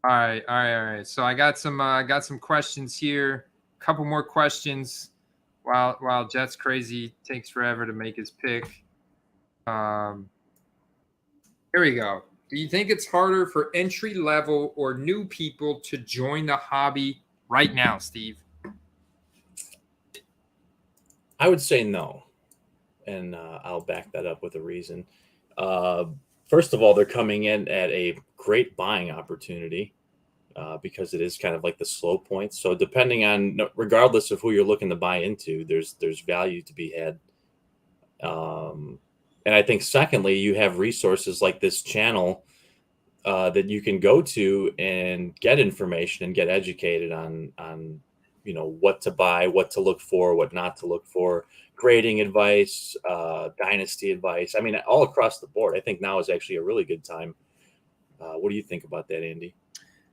All right. So I got some questions here. A couple more questions while Jets Crazy takes forever to make his pick. Here we go. Do you think it's harder for entry level or new people to join the hobby right now, Steve? I would say no, and I'll back that up with a reason. First of all, they're coming in at a great buying opportunity because it is kind of like the slow point. So depending on, regardless of who you're looking to buy into, there's value to be had. And I think secondly, you have resources like this channel that you can go to and get information and get educated on what to buy, what to look for, what not to look for, grading advice, dynasty advice. I mean, all across the board. I think now is actually a really good time. What do you think about that, Andy?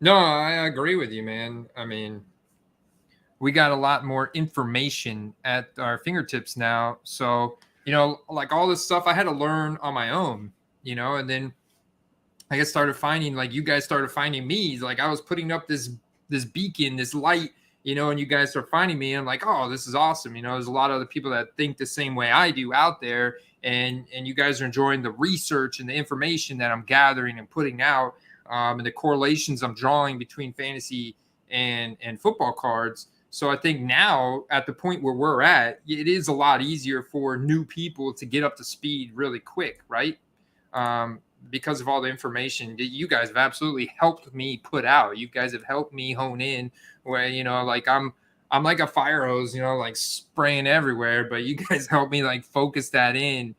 No, I agree with you, man. I mean, we got a lot more information at our fingertips now. So, like all this stuff I had to learn on my own, and then I guess started finding, like you guys started finding me. Like I was putting up this beacon, this light, and you guys are finding me. And I'm like, oh, this is awesome. There's a lot of other people that think the same way I do out there. And you guys are enjoying the research and the information that I'm gathering and putting out, and the correlations I'm drawing between fantasy and football cards. So I think now at the point where we're at, it is a lot easier for new people to get up to speed really quick, right? Because of all the information that you guys have absolutely helped me put out. You guys have helped me hone in where, like I'm like a fire hose, like spraying everywhere, but you guys help me like focus that in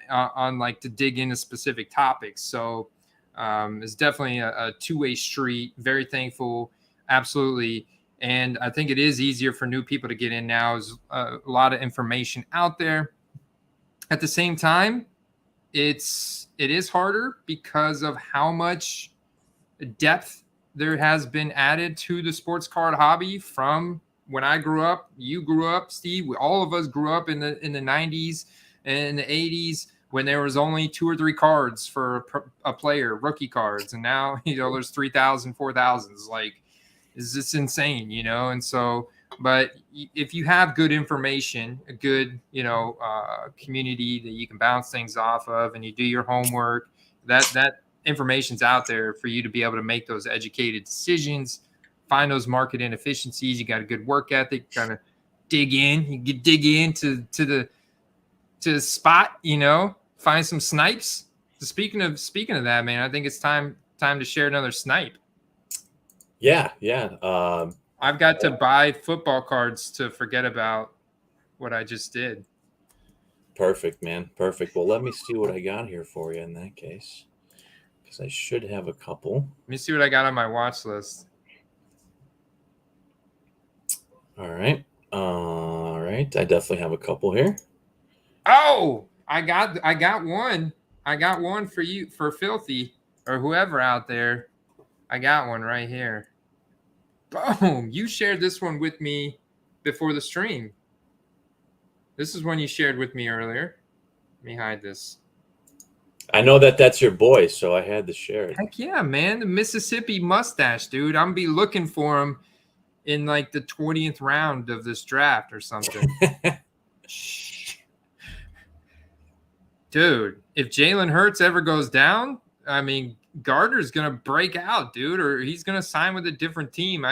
on like to dig into specific topics. So it's definitely a two-way street. Very thankful. Absolutely. And I think it is easier for new people to get in now. There's a lot of information out there. At the same time, it is harder because of how much depth there has been added to the sports card hobby from when I grew up. You grew up, Steve. All of us grew up in the 90s and the 80s when there was only 2 or 3 cards for a player, rookie cards, and now there's 3,000, 4,000. Like, is this insane? And so, but if you have good information, a good community that you can bounce things off of, and you do your homework, that information's out there for you to be able to make those educated decisions, find those market inefficiencies. You got a good work ethic, kind of dig in. You can dig into to the spot, find some snipes. So speaking of that, man, I think it's time to share another snipe. Yeah. I've got to buy football cards to forget about what I just did. Perfect, man. Perfect. Well, let me see what I got here for you in that case, because I should have a couple. Let me see what I got on my watch list. All right. I definitely have a couple here. Oh, I got one. I got one for you, for Filthy or whoever out there. I got one right here. Boom. You shared this one with me before the stream. This is one you shared with me earlier. Let me hide this. I know that's your boy, so I had to share it. Heck yeah, man. The Mississippi mustache, dude. I'm going to be looking for him in like the 20th round of this draft or something. Dude, if Jalen Hurts ever goes down, I mean, Gardner's going to break out, dude, or he's going to sign with a different team.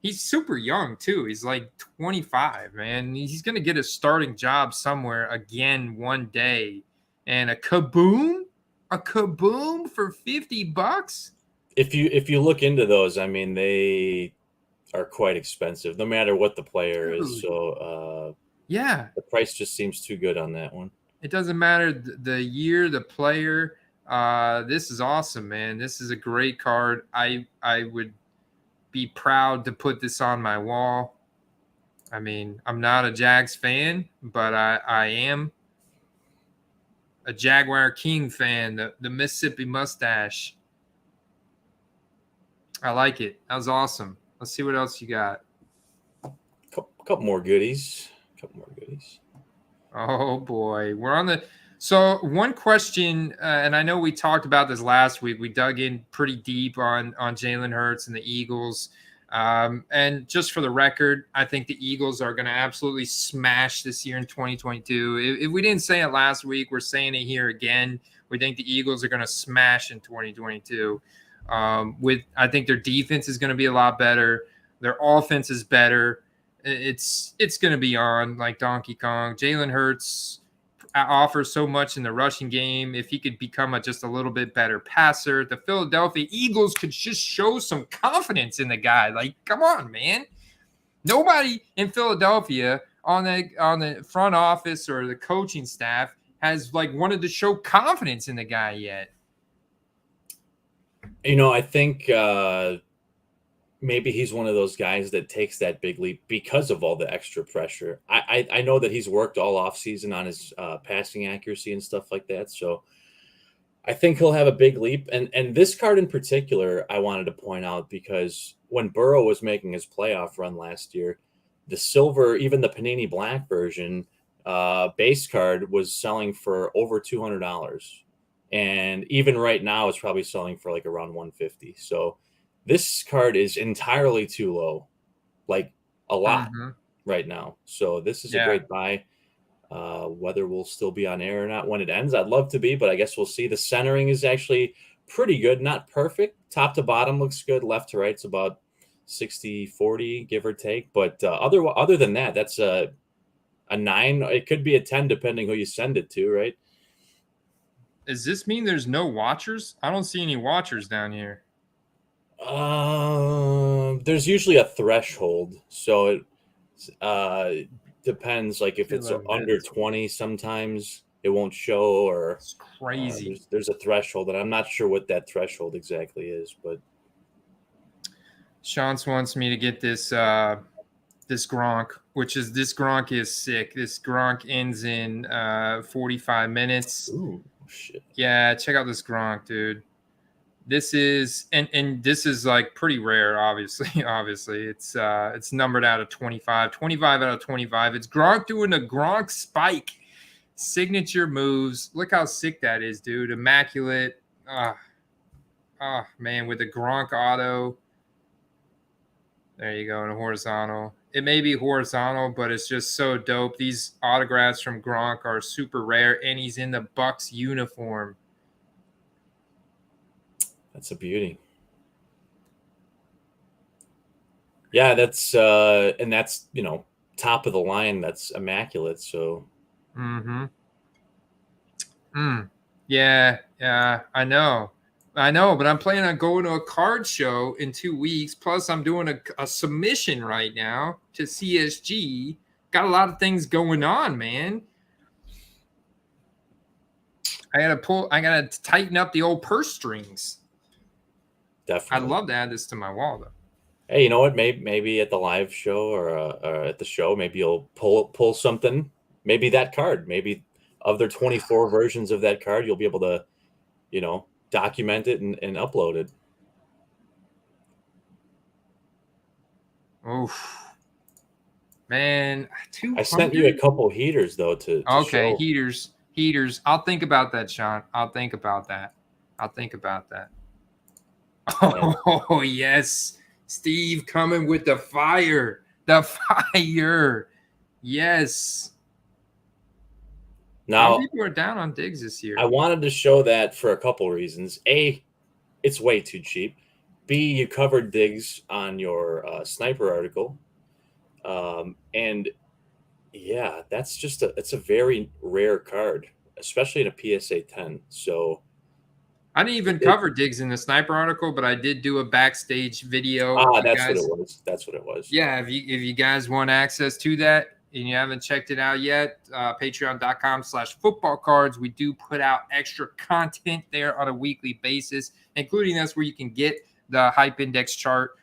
He's super young too. He's like 25, man. He's going to get a starting job somewhere again one day. And a kaboom for $50. If you look into those, I mean, they are quite expensive, no matter what the player is. So yeah, the price just seems too good on that one. It doesn't matter the year, the player. This is awesome, man. This is a great card. I would be proud to put this on my wall. I mean, I'm not a Jags fan, but I am a Jaguar King fan. The Mississippi mustache. I like it. That was awesome. Let's see what else you got. Couple more goodies. Oh boy, we're on the. So one question, and I know we talked about this last week. We dug in pretty deep on Jalen Hurts and the Eagles. And just for the record, I think the Eagles are going to absolutely smash this year in 2022. If we didn't say it last week, we're saying it here again. We think the Eagles are going to smash in 2022. I think their defense is going to be a lot better. Their offense is better. It's going to be on like Donkey Kong. Jalen Hurts offers so much in the rushing game. If he could become just a little bit better passer, the Philadelphia Eagles could just show some confidence in the guy. Like, come on, man. Nobody in Philadelphia on the front office or the coaching staff has like wanted to show confidence in the guy yet. I think maybe he's one of those guys that takes that big leap because of all the extra pressure. I know that he's worked all offseason on his passing accuracy and stuff like that. So I think he'll have a big leap. And this card in particular, I wanted to point out because when Burrow was making his playoff run last year, the silver, even the Panini Black version base card was selling for over $200. And even right now, it's probably selling for like around $150. So this card is entirely too low, like a lot right now. So this is a great buy. Whether we'll still be on air or not when it ends, I'd love to be, but I guess we'll see. The centering is actually pretty good, not perfect. Top to bottom looks good. Left to right's about 60-40, give or take. But other than that, that's a 9. It could be a 10 depending who you send it to, right? Does this mean there's no watchers? I don't see any watchers down here. There's usually a threshold, so it depends. Like if it's under 20, sometimes it won't show, or it's crazy. There's a threshold, and I'm not sure what that threshold exactly is, but Shantz wants me to get this this Gronk, this Gronk is sick. This Gronk ends in 45 minutes. Ooh, shit. Yeah, check out this Gronk, dude. This is and this is like pretty rare, obviously. Obviously, it's numbered out of 25. 25 out of 25. It's Gronk doing a Gronk spike. Signature moves. Look how sick that is, dude. Immaculate. Man, with the Gronk auto. There you go, in a horizontal. It may be horizontal, but it's just so dope. These autographs from Gronk are super rare, and he's in the Bucks uniform. That's a beauty. Yeah, that's and that's, you know, top of the line. That's immaculate. So. Yeah, I know, but I'm planning on going to a card show in 2 weeks. Plus, I'm doing a submission right now to CSG. Got a lot of things going on, man. I gotta tighten up the old purse strings. Definitely. I'd love to add this to my wall, though. Hey, you know what? Maybe at the live show or at the show, maybe you'll pull something. Maybe that card. Maybe of their 24 versions of that card, you'll be able to, you know, document it and upload it. Oof. Man, I sent you a couple heaters though to okay, show. heaters. I'll think about that, Sean. I'll think about that. Oh, yes. Steve coming with the fire. Yes. Now, people are down on Diggs this year. I wanted to show that for a couple reasons. A, it's way too cheap. B, you covered Diggs on your sniper article. And yeah, that's just it's a very rare card, especially in a PSA 10. So I didn't even cover Diggs in the sniper article, but I did do a backstage video. That's what it was. That's what it was. Yeah, if you guys want access to that and you haven't checked it out yet, patreon.com/footballcards. We do put out extra content there on a weekly basis, including that's where you can get the hype index chart.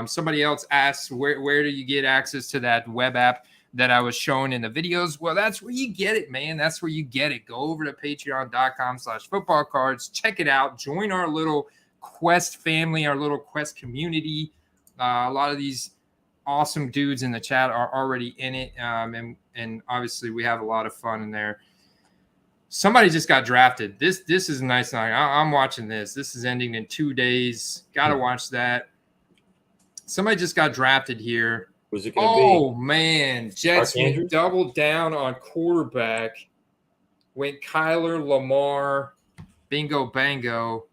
Somebody else asked, where do you get access to that web app that I was showing in the videos? Well, that's where you get it, man. That's where you get it. Go over to patreon.com/footballcards. Check it out. Join our little Quest family, our little Quest community. A lot of these awesome dudes in the chat are already in it. And obviously we have a lot of fun in there. Somebody just got drafted. This is a nice night. I'm watching this. This is ending in 2 days. Got to watch that. Somebody just got drafted here. Who's it going to be? Oh, man. Jets went double down on quarterback. Went Kyler, Lamar, bingo, bango.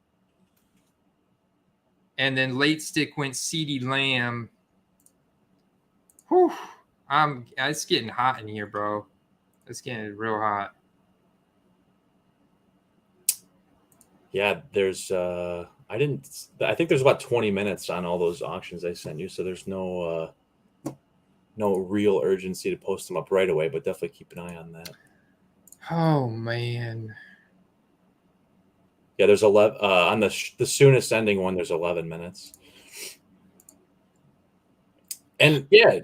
And then late stick went CeeDee Lamb. Whew. It's getting hot in here, bro. It's getting real hot. Yeah, there's I think there's about 20 minutes on all those auctions I sent you, so there's no real urgency to post them up right away, but definitely keep an eye on that. Oh man. Yeah, there's 11 on the soonest ending one. There's 11 minutes. And yeah,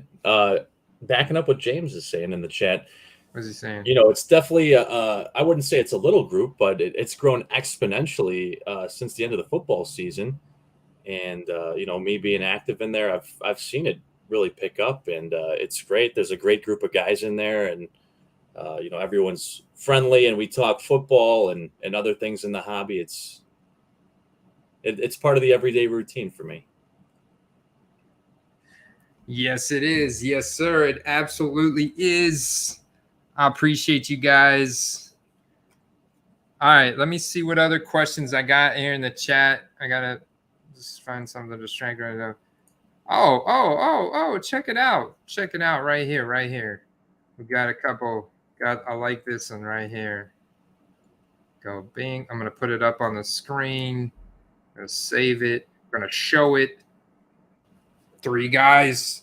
backing up what James is saying in the chat. What's he saying? You know, it's definitely I wouldn't say it's a little group, but it's grown exponentially since the end of the football season. And you know, me being active in there, I've seen it really pick up, and it's great. There's a great group of guys in there, and you know, everyone's friendly, and we talk football and other things in the hobby. It's part of the everyday routine for me. Yes, it is. Yes, sir. It absolutely is. I appreciate you guys. All right, let me see what other questions I got here in the chat. I gotta just find something to distract right now. Oh, check it out. Check it out right here. We got a couple. I like this one right here. Go bing. I'm gonna put it up on the screen. I'm gonna save it. I'm gonna show it. Three guys,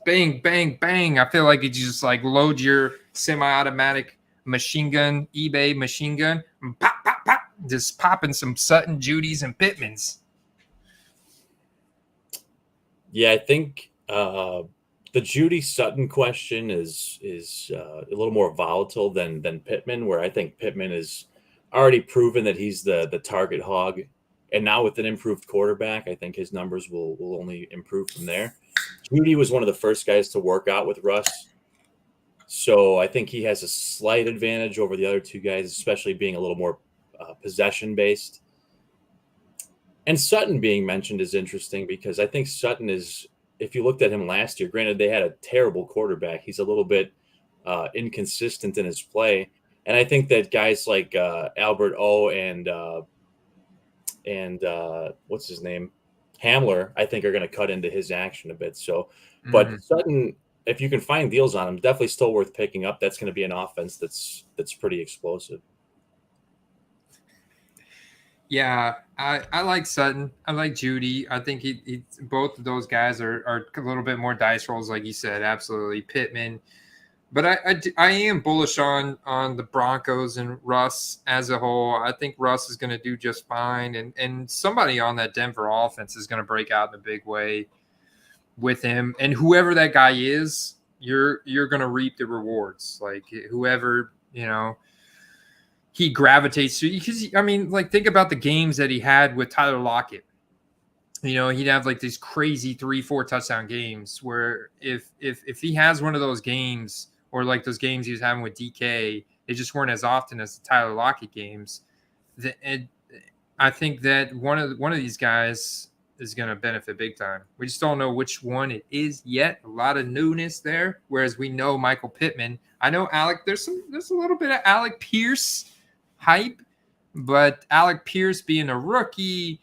bang, bang, bang. I feel like you just like load your semi-automatic machine gun, eBay machine gun, and pop, pop, pop, just popping some Sutton, Judys, and Pittmans. Yeah, I think the Judy Sutton question is a little more volatile than Pittman, where I think Pittman is already proven that he's the target hog, and now with an improved quarterback, I think his numbers will only improve from there. Judy was one of the first guys to work out with Russ, so I think he has a slight advantage over the other two guys, especially being a little more possession based. And Sutton being mentioned is interesting because I think Sutton is, if you looked at him last year, granted they had a terrible quarterback, he's a little bit inconsistent in his play. And I think that guys like Albert O and what's his name, Hamler, I think are going to cut into his action a bit. So, but Sutton, if you can find deals on him, definitely still worth picking up. That's going to be an offense that's pretty explosive. Yeah, I like Sutton. I like Judy. I think he both of those guys are a little bit more dice rolls, like you said. Absolutely, Pittman. But I am bullish on the Broncos and Russ as a whole. I think Russ is going to do just fine, and somebody on that Denver offense is going to break out in a big way with him. And whoever that guy is, you're going to reap the rewards. Like whoever he gravitates to, because I mean, like think about the games that he had with Tyler Lockett. He'd have like these crazy 3-4 touchdown games where if he has one of those games, or like those games he was having with DK, they just weren't as often as the Tyler Lockett games. And I think that one of these guys is going to benefit big time. We just don't know which one it is yet. A lot of newness there. Whereas we know Michael Pittman. I know Alec. There's a little bit of Alec Pierce hype, but Alec Pierce being a rookie,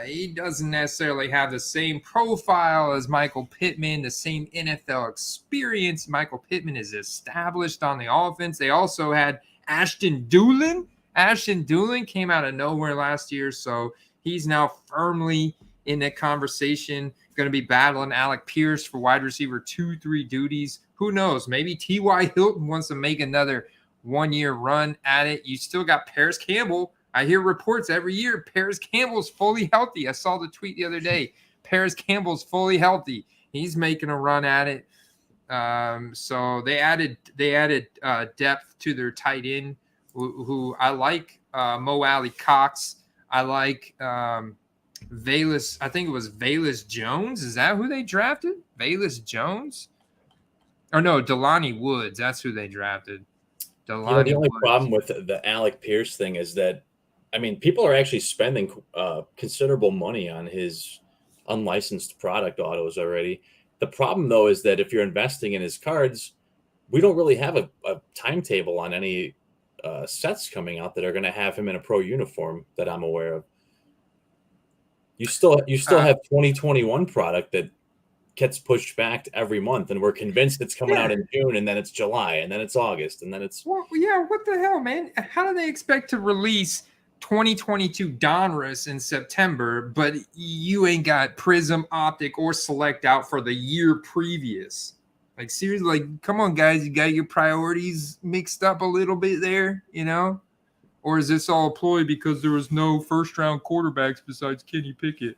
he doesn't necessarily have the same profile as Michael Pittman, the same NFL experience. Michael Pittman is established on the offense. They also had Ashton Dulin. Ashton Dulin came out of nowhere last year, so he's now firmly in that conversation. Going to be battling Alec Pierce for wide receiver 2-3 duties. Who knows? Maybe T.Y. Hilton wants to make another one-year run at it. You still got Paris Campbell. I hear reports every year Paris Campbell's fully healthy. I saw the tweet the other day. Paris Campbell's fully healthy. He's making a run at it. So they added depth to their tight end, who I like. Mo Alley Cox. I like Valus. I think it was Valus Jones. Is that who they drafted? Valus Jones? Or no, Delani Woods. That's who they drafted. The only problem with the Alec Pierce thing is that, I mean, people are actually spending considerable money on his unlicensed product autos already. The problem, though, is that if you're investing in his cards, we don't really have a timetable on any sets coming out that are going to have him in a pro uniform that I'm aware of. You still have 2021 product that gets pushed back to every month, and we're convinced it's coming out in June, and then it's July, and then it's August, and then it's what the hell, man? How do they expect to release 2022 Donruss in September, but you ain't got Prism, Optic, or Select out for the year previous? Like seriously, like come on, guys, you got your priorities mixed up a little bit there, or is this all a ploy because there was no first round quarterbacks besides Kenny Pickett?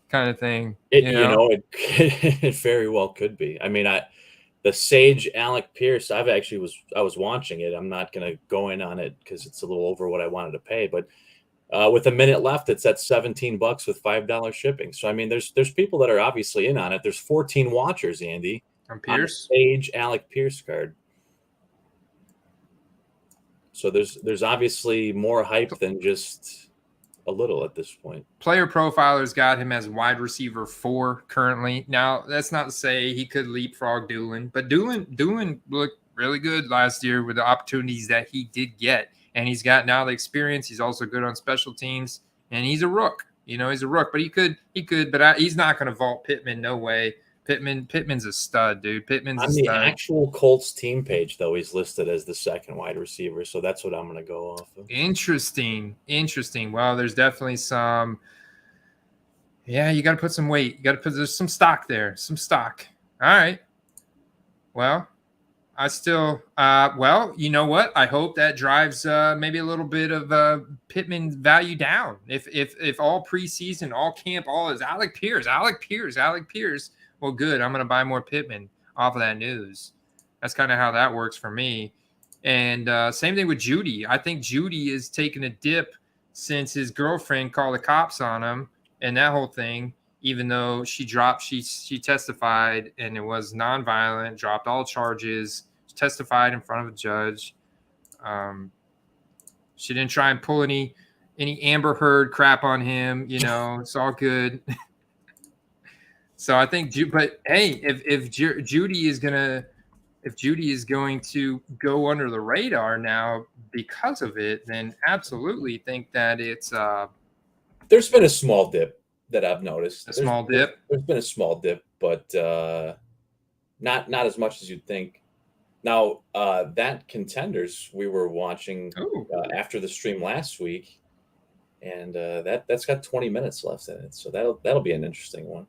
Kind of thing. It very well could be. I mean, the Sage Alec Pierce, I was watching it. I'm not going to go in on it because it's a little over what I wanted to pay, but with a minute left, it's at $17 with $5 shipping. So I mean, there's people that are obviously in on it. There's 14 watchers, Andy, on Pierce, on the Sage Alec Pierce card. So there's obviously more hype than just a little at this point. Player Profiler's got him as wide receiver 4 currently. Now, that's not to say he could leapfrog Dulin, but Dulin looked really good last year with the opportunities that he did get, and he's got now the experience. He's also good on special teams, and he's a rook. He's a rook, but he could, but he's not going to vault Pittman. No way. Pittman's a stud, dude. Pittman's a stud. On the actual Colts team page, though, he's listed as the second wide receiver, so that's what I'm going to go off of. Interesting. Well, there's definitely some. Yeah, you got to put some weight. There's some stock there. Some stock. All right. Well, I still, well, you know what? I hope that drives maybe a little bit of Pittman value down. If all preseason, all camp, all is Alec Pierce. Well, good. I'm going to buy more Pittman off of that news. That's kind of how that works for me. And same thing with Judy. I think Judy is taking a dip since his girlfriend called the cops on him and that whole thing. Even though she testified and it was nonviolent, dropped all charges, testified in front of a judge. She didn't try and pull any Amber Heard crap on him. You know, it's all good. So I think, but hey, if Judy is going to go under the radar now because of it, then absolutely think that it's. There's been a small dip that I've noticed. There's been a small dip, but not as much as you'd think. Now, that Contenders we were watching after the stream last week, and that's got 20 minutes left in it, so that'll be an interesting one.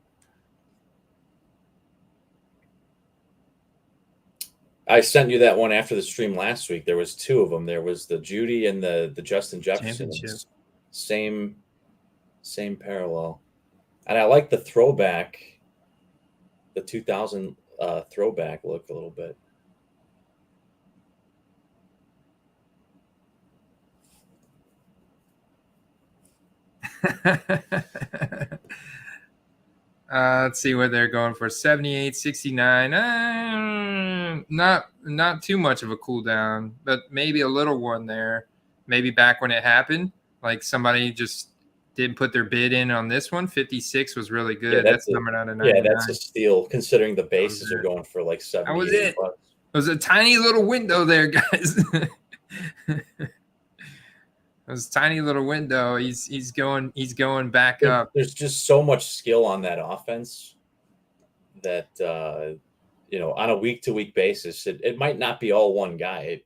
I sent you that one after the stream last week. There was two of them. There was the Judy and the Justin Jefferson. Same parallel. And I like the throwback, the 2000 throwback look a little bit. Let's see what they're going for. 78, 69. Not too much of a cooldown, but maybe a little one there. Maybe back when it happened, like somebody just didn't put their bid in on this one. 56 was really good. That's numbered out of 99. Yeah, that's a steal considering the bases are going for like 70. That was it. Bucks. It was a tiny little window there, guys. It was a tiny little window. He's going back up. There's just so much skill on that offense that on a week-to-week basis, it might not be all one guy.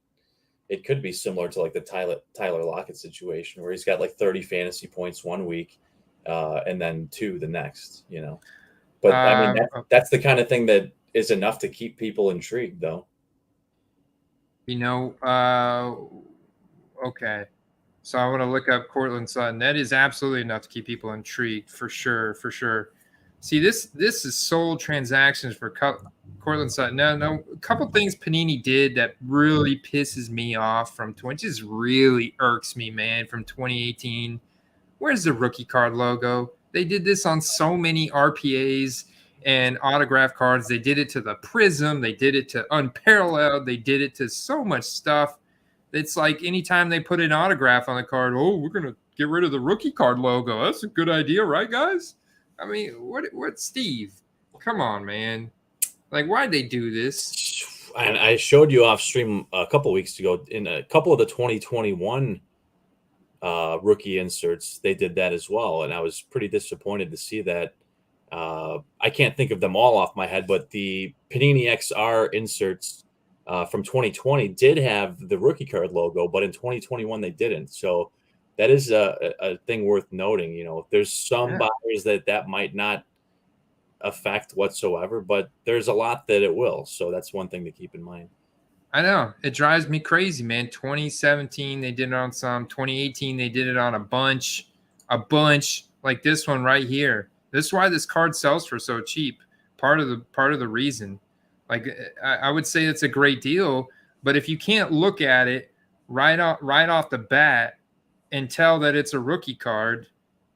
It could be similar to like the Tyler Lockett situation where he's got like 30 fantasy points one week and then 2 the next, But I mean, that's the kind of thing that is enough to keep people intrigued, though. Okay. So I want to look up Cortland Sutton. That is absolutely enough to keep people intrigued, for sure. See, this is sold transactions for Cortland Sutton. No, a couple things Panini did that really pisses me off just really irks me, man, from 2018. Where's the rookie card logo? They did this on so many RPAs and autograph cards. They did it to the Prism. They did it to Unparalleled. They did it to so much stuff. It's like anytime they put an autograph on the card, we're going to get rid of the rookie card logo. That's a good idea, right, guys? I mean, what, Steve? Come on, man. Like, why'd they do this? And I showed you off stream a couple weeks ago in a couple of the 2021 rookie inserts. They did that as well, and I was pretty disappointed to see that. I can't think of them all off my head, but the Panini XR inserts from 2020 did have the rookie card logo, but in 2021 they didn't. So that is a thing worth noting. There's some buyers that might not affect whatsoever, but there's a lot that it will. So that's one thing to keep in mind. I know. It drives me crazy, man. 2017, they did it on some. 2018, they did it on a bunch like this one right here. This is why this card sells for so cheap. Part of the reason. Like, I would say it's a great deal, but if you can't look at it right off the bat and tell that it's a rookie card,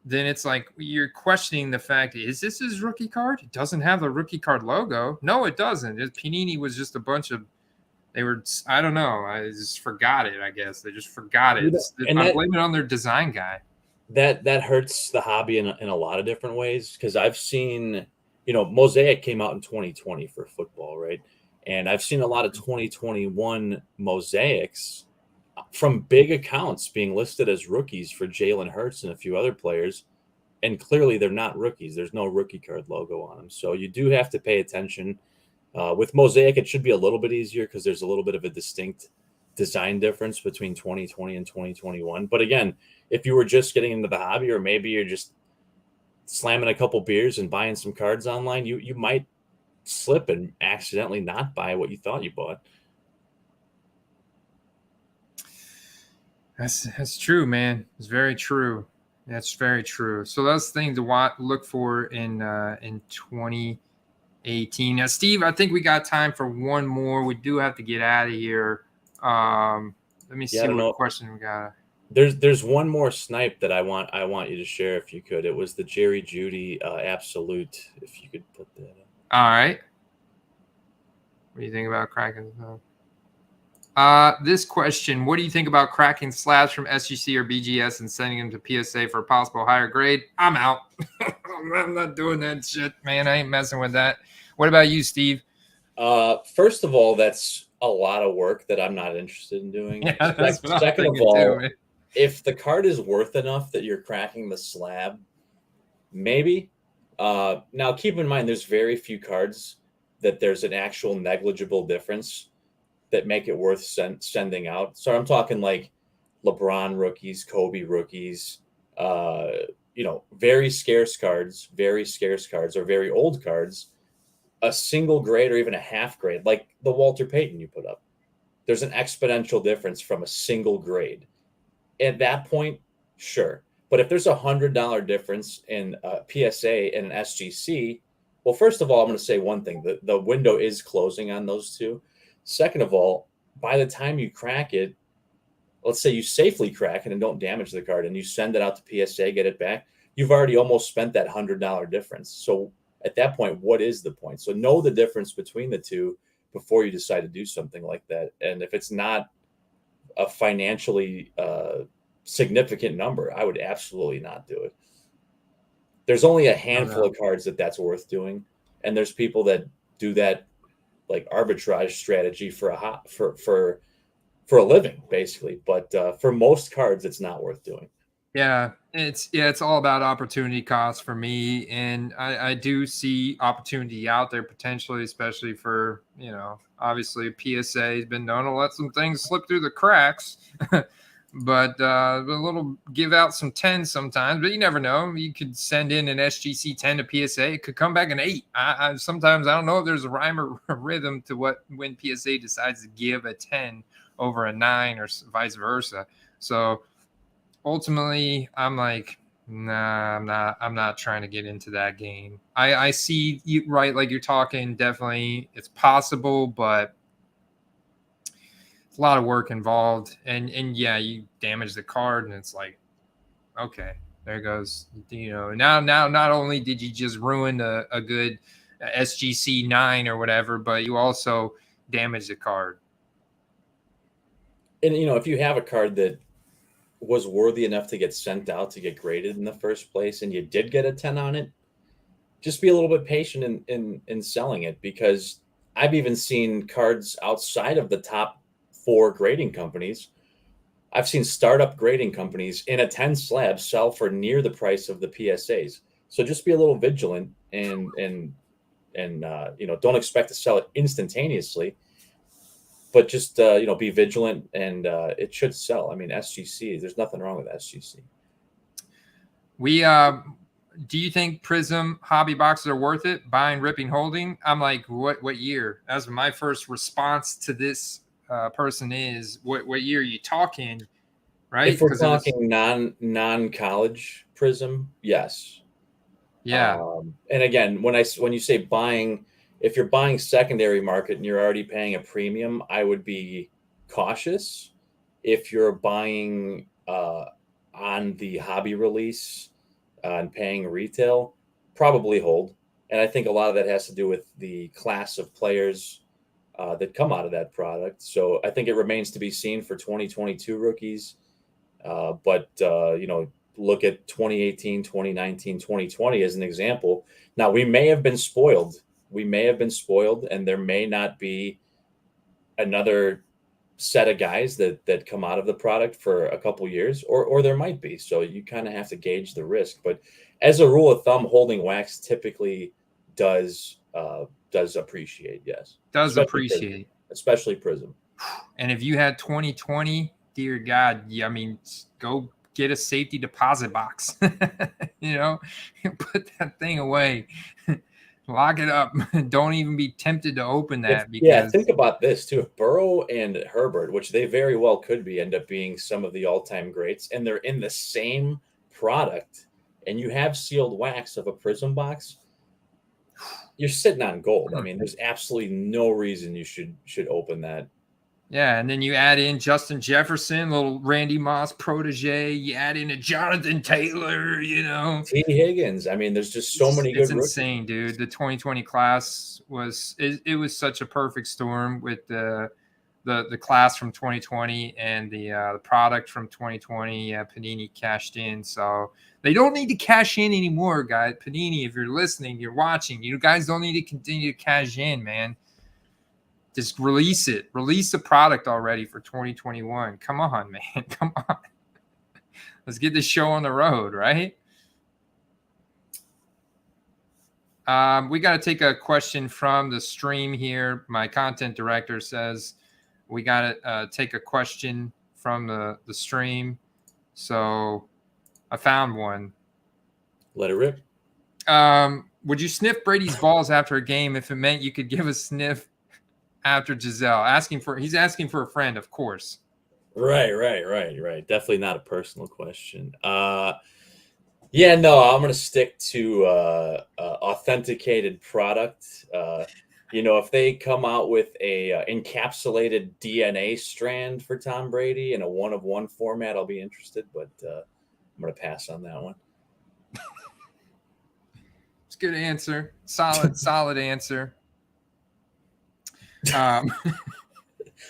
then it's like you're questioning the fact, is this his rookie card? It doesn't have the rookie card logo. No, it doesn't. Panini was just a bunch of, I don't know. I just forgot it, I guess. They just forgot it. I blame it on their design guy. That hurts the hobby in a lot of different ways, because I've seen, Mosaic came out in 2020 for football, right? And I've seen a lot of 2021 Mosaics from big accounts being listed as rookies for Jalen Hurts and a few other players. And clearly they're not rookies. There's no rookie card logo on them. So you do have to pay attention. With Mosaic, it should be a little bit easier because there's a little bit of a distinct design difference between 2020 and 2021. But again, if you were just getting into the hobby, or maybe you're just slamming a couple beers and buying some cards online, you might slip and accidentally not buy what you thought you bought. That's true, man. It's very true. That's very true. So that's the thing to look for in 2018. Now, Steve, I think we got time for one more. We do have to get out of here. Let me see what question we got. There's one more snipe that I want you to share if you could. It was the Jerry Judy absolute. If you could put that in. All right. What do you think about cracking? This question: what do you think about cracking slabs from SGC or BGS and sending them to PSA for a possible higher grade? I'm out. I'm not doing that shit, man. I ain't messing with that. What about you, Steve? First of all, that's a lot of work that I'm not interested in doing. Yeah, that's what Second I'm of all, too, if the card is worth enough that you're cracking the slab, maybe. Now, keep in mind, there's very few cards that there's an actual negligible difference that make it worth sending out. So I'm talking like LeBron rookies, Kobe rookies, very scarce cards, or very old cards, a single grade or even a half grade, like the Walter Payton you put up. There's an exponential difference from a single grade. At that point, sure. But if there's $100 difference in a PSA and an SGC, well, first of all, I'm going to say one thing. The window is closing on those two. Second of all, by the time you crack it, let's say you safely crack it and don't damage the card and you send it out to PSA, get it back, you've already almost spent that $100 difference. So at that point, what is the point? So know the difference between the two before you decide to do something like that. And if it's not a financially significant number, I would absolutely not do it. There's only a handful of cards that's worth doing, and there's people that do that like arbitrage strategy for a living, basically. But for most cards, it's not worth doing. Yeah, it's all about opportunity cost for me, and I do see opportunity out there potentially, especially for obviously PSA has been known to let some things slip through the cracks, but a little give out some 10s sometimes. But you never know. You could send in an SGC 10 to PSA, it could come back an 8. Sometimes I don't know if there's a rhyme or rhythm to when PSA decides to give a 10 over a 9 or vice versa. So ultimately, I'm like, nah, I'm not trying to get into that game. I see you right, like you're talking, definitely it's possible, but it's a lot of work involved. And yeah, you damage the card and it's like, okay, there goes. Now not only did you just ruin a good SGC 9 or whatever, but you also damage the card. And if you have a card that was worthy enough to get sent out to get graded in the first place and you did get a 10 on it, just be a little bit patient in selling it, because I've even seen cards outside of the top 4 grading companies. I've seen startup grading companies in a 10 slab sell for near the price of the PSAs. So just be a little vigilant and don't expect to sell it instantaneously. But just, be vigilant, and it should sell. I mean, SGC, there's nothing wrong with SGC. Do you think Prism hobby boxes are worth it? Buying, ripping, holding? I'm like, what year? That's my first response to this person is, what year are you talking, right? If we're talking non-college Prism, yes. Yeah. And again, when you say buying, if you're buying secondary market and you're already paying a premium, I would be cautious. If you're buying on the hobby release and paying retail, probably hold. And I think a lot of that has to do with the class of players that come out of that product. So I think it remains to be seen for 2022 rookies. But look at 2018, 2019, 2020 as an example. Now, we may have been spoiled. And there may not be another set of guys that come out of the product for a couple years, or there might be. So you kind of have to gauge the risk. But as a rule of thumb, holding wax typically does appreciate. Yes, especially Prism. And if you had 2020, dear God, I mean, go get a safety deposit box. Put that thing away. Lock it up. Don't even be tempted to open that Yeah, because think about this too. If Burrow and Herbert, which they very well could be, end up being some of the all-time greats, and they're in the same product, and you have sealed wax of a Prism box, you're sitting on gold. I mean, there's absolutely no reason you should open that. yeah, and then you add in Justin Jefferson, little Randy Moss protege. You add in a Jonathan Taylor, you know. T. Higgins. I mean, there's just so many good It's rookies. insane, dude. The 2020 class was such a perfect storm with the class from 2020 and the product from 2020. Yeah, Panini cashed in, so they don't need to cash in anymore, guys. Panini, if you're listening, you're watching, you guys don't need to continue to cash in, man. Just release it. Release the product already for 2021. Come on, man. Come on. Let's get this show on the road, right? We got to take a question from the stream here. My content director says we got to take a question from the stream. So I found one. Let it rip. Would you sniff Brady's balls after a game if it meant you could give a sniff after Giselle? He's asking for a friend, of course. Right. Definitely not a personal question. Yeah, no, I'm gonna stick to authenticated product. If they come out with a encapsulated DNA strand for Tom Brady in a 1-of-1 format, I'll be interested, but I'm gonna pass on that one. It's a good answer. Solid answer.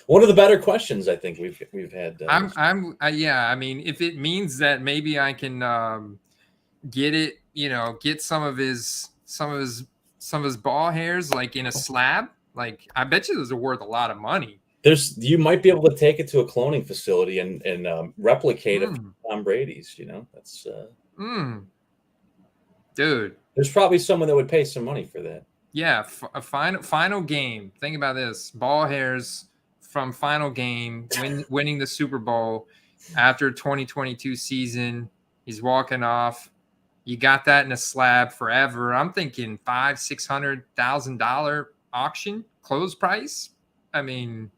One of the better questions I think we've had. Yeah. I mean, if it means that maybe I can get it, get some of his ball hairs like in a slab. Like I bet you those are worth a lot of money. You might be able to take it to a cloning facility and replicate it from Tom Brady's. That's dude. There's probably someone that would pay some money for that. Yeah, a final game. Think about this: ball hairs from final game, winning the Super Bowl after 2022 season. He's walking off. You got that in a slab forever. I'm thinking $500,000-$600,000 auction close price. I mean,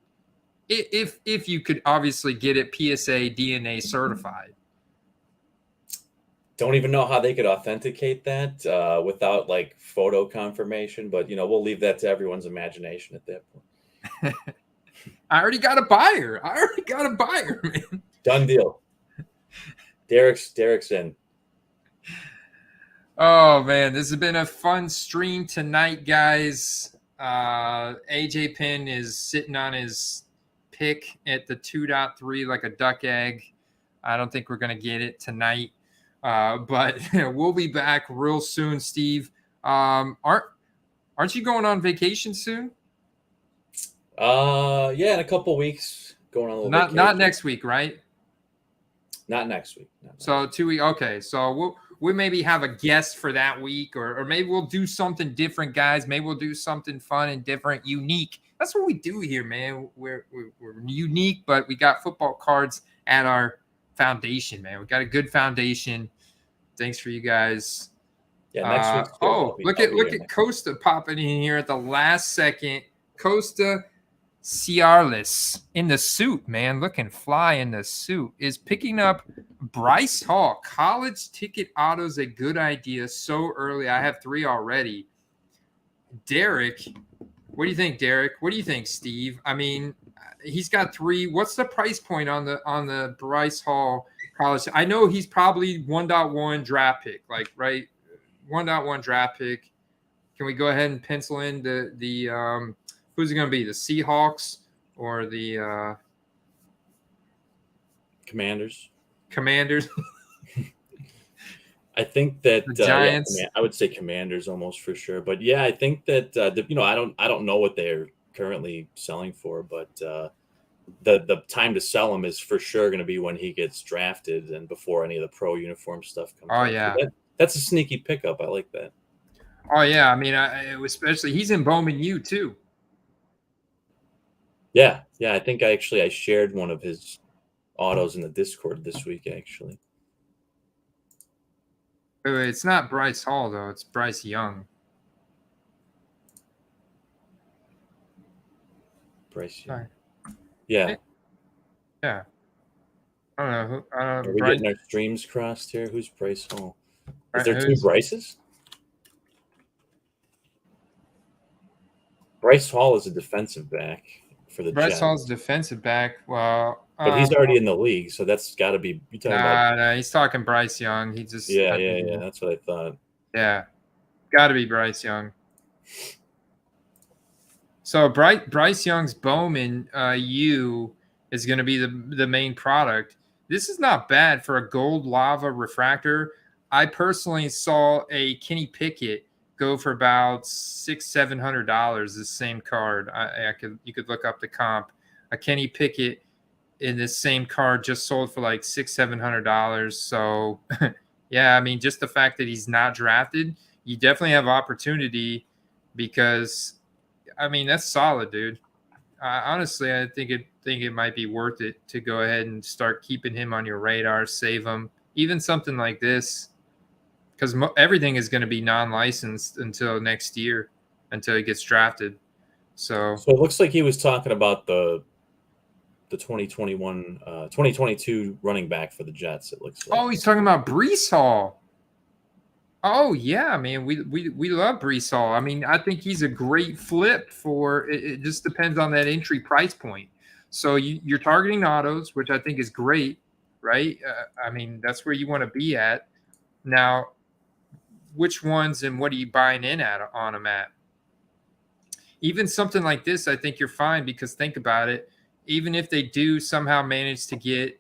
if you could obviously get it PSA DNA certified. Don't even know how they could authenticate that without like photo confirmation, but we'll leave that to everyone's imagination at that point. I already got a buyer, man. Done deal. Derek's in. Oh man, this has been a fun stream tonight, guys. AJ Penn is sitting on his pick at the 2.3 like a duck egg. I don't think we're gonna get it tonight. But we'll be back real soon, Steve. Aren't you going on vacation soon? Yeah, in a couple weeks. Going on a little vacation. Not next week, right? Not next week. So 2 weeks. Okay, so we'll maybe have a guest for that week, or maybe we'll do something different, guys. Maybe we'll do something fun and different, unique. That's what we do here, man. We're unique, but we got football cards at our foundation, man. We got a good foundation. Thanks for you guys. Yeah, next week. Look at Costa popping in here at the last second. Costa Ciarlis in the suit, man, looking fly in the suit, is picking up Bryce Hall. College ticket autos a good idea so early. I have 3 already. Derek, what do you think, Derek? What do you think, Steve? I mean, he's got 3. What's the price point on the Bryce Hall college? I know he's probably 1.1 draft pick, like right, 1.1 draft pick. Can we go ahead and pencil in the who's it going to be? The Seahawks or the Commanders? Commanders. I think that the Giants. I would say Commanders almost for sure, but yeah, I think that I don't know what they're currently selling for, but the time to sell him is for sure going to be when he gets drafted and before any of the pro uniform stuff comes. Oh yeah, so that's a sneaky pickup. I like that. Oh yeah, I mean, especially he's in Bowman U too. Yeah. I think I shared one of his autos in the Discord this week, actually. Wait, it's not Bryce Hall though; it's Bryce Young. Bryce Young. Sorry. Yeah. Yeah. I don't know. Are we Bryce, getting our streams crossed here? Who's Bryce Hall? Is Right, there two who's- Bryces? Bryce Hall is a defensive back for the Bryce Jets, Hall's defensive back. Well, but he's already in the league, so that's got to be. You talking about? nah, he's talking Bryce Young. He just Yeah. That's what I thought. Yeah, got to be Bryce Young. So Bryce Young's Bowman U is going to be the main product. This is not bad for a gold lava refractor. I personally saw a Kenny Pickett go for about $600-700. This same card. You could look up the comp. A Kenny Pickett in this same card just sold for like $600-700. So yeah, I mean, just the fact that he's not drafted, you definitely have opportunity because, I mean, that's solid, dude. Honestly, I think it might be worth it to go ahead and start keeping him on your radar, save him, even something like this, because everything is going to be non-licensed until next year, until he gets drafted. So it looks like he was talking about the 2022 running back for the Jets. It looks like. Oh, he's talking about Breece Hall. Oh yeah, man, we love Breece Hall. I mean, I think he's a great flip for. It just depends on that entry price point. So you're targeting autos, which I think is great, right? I mean, that's where you want to be at. Now, which ones and what are you buying in on them at? Even something like this, I think you're fine because think about it. Even if they do somehow manage to get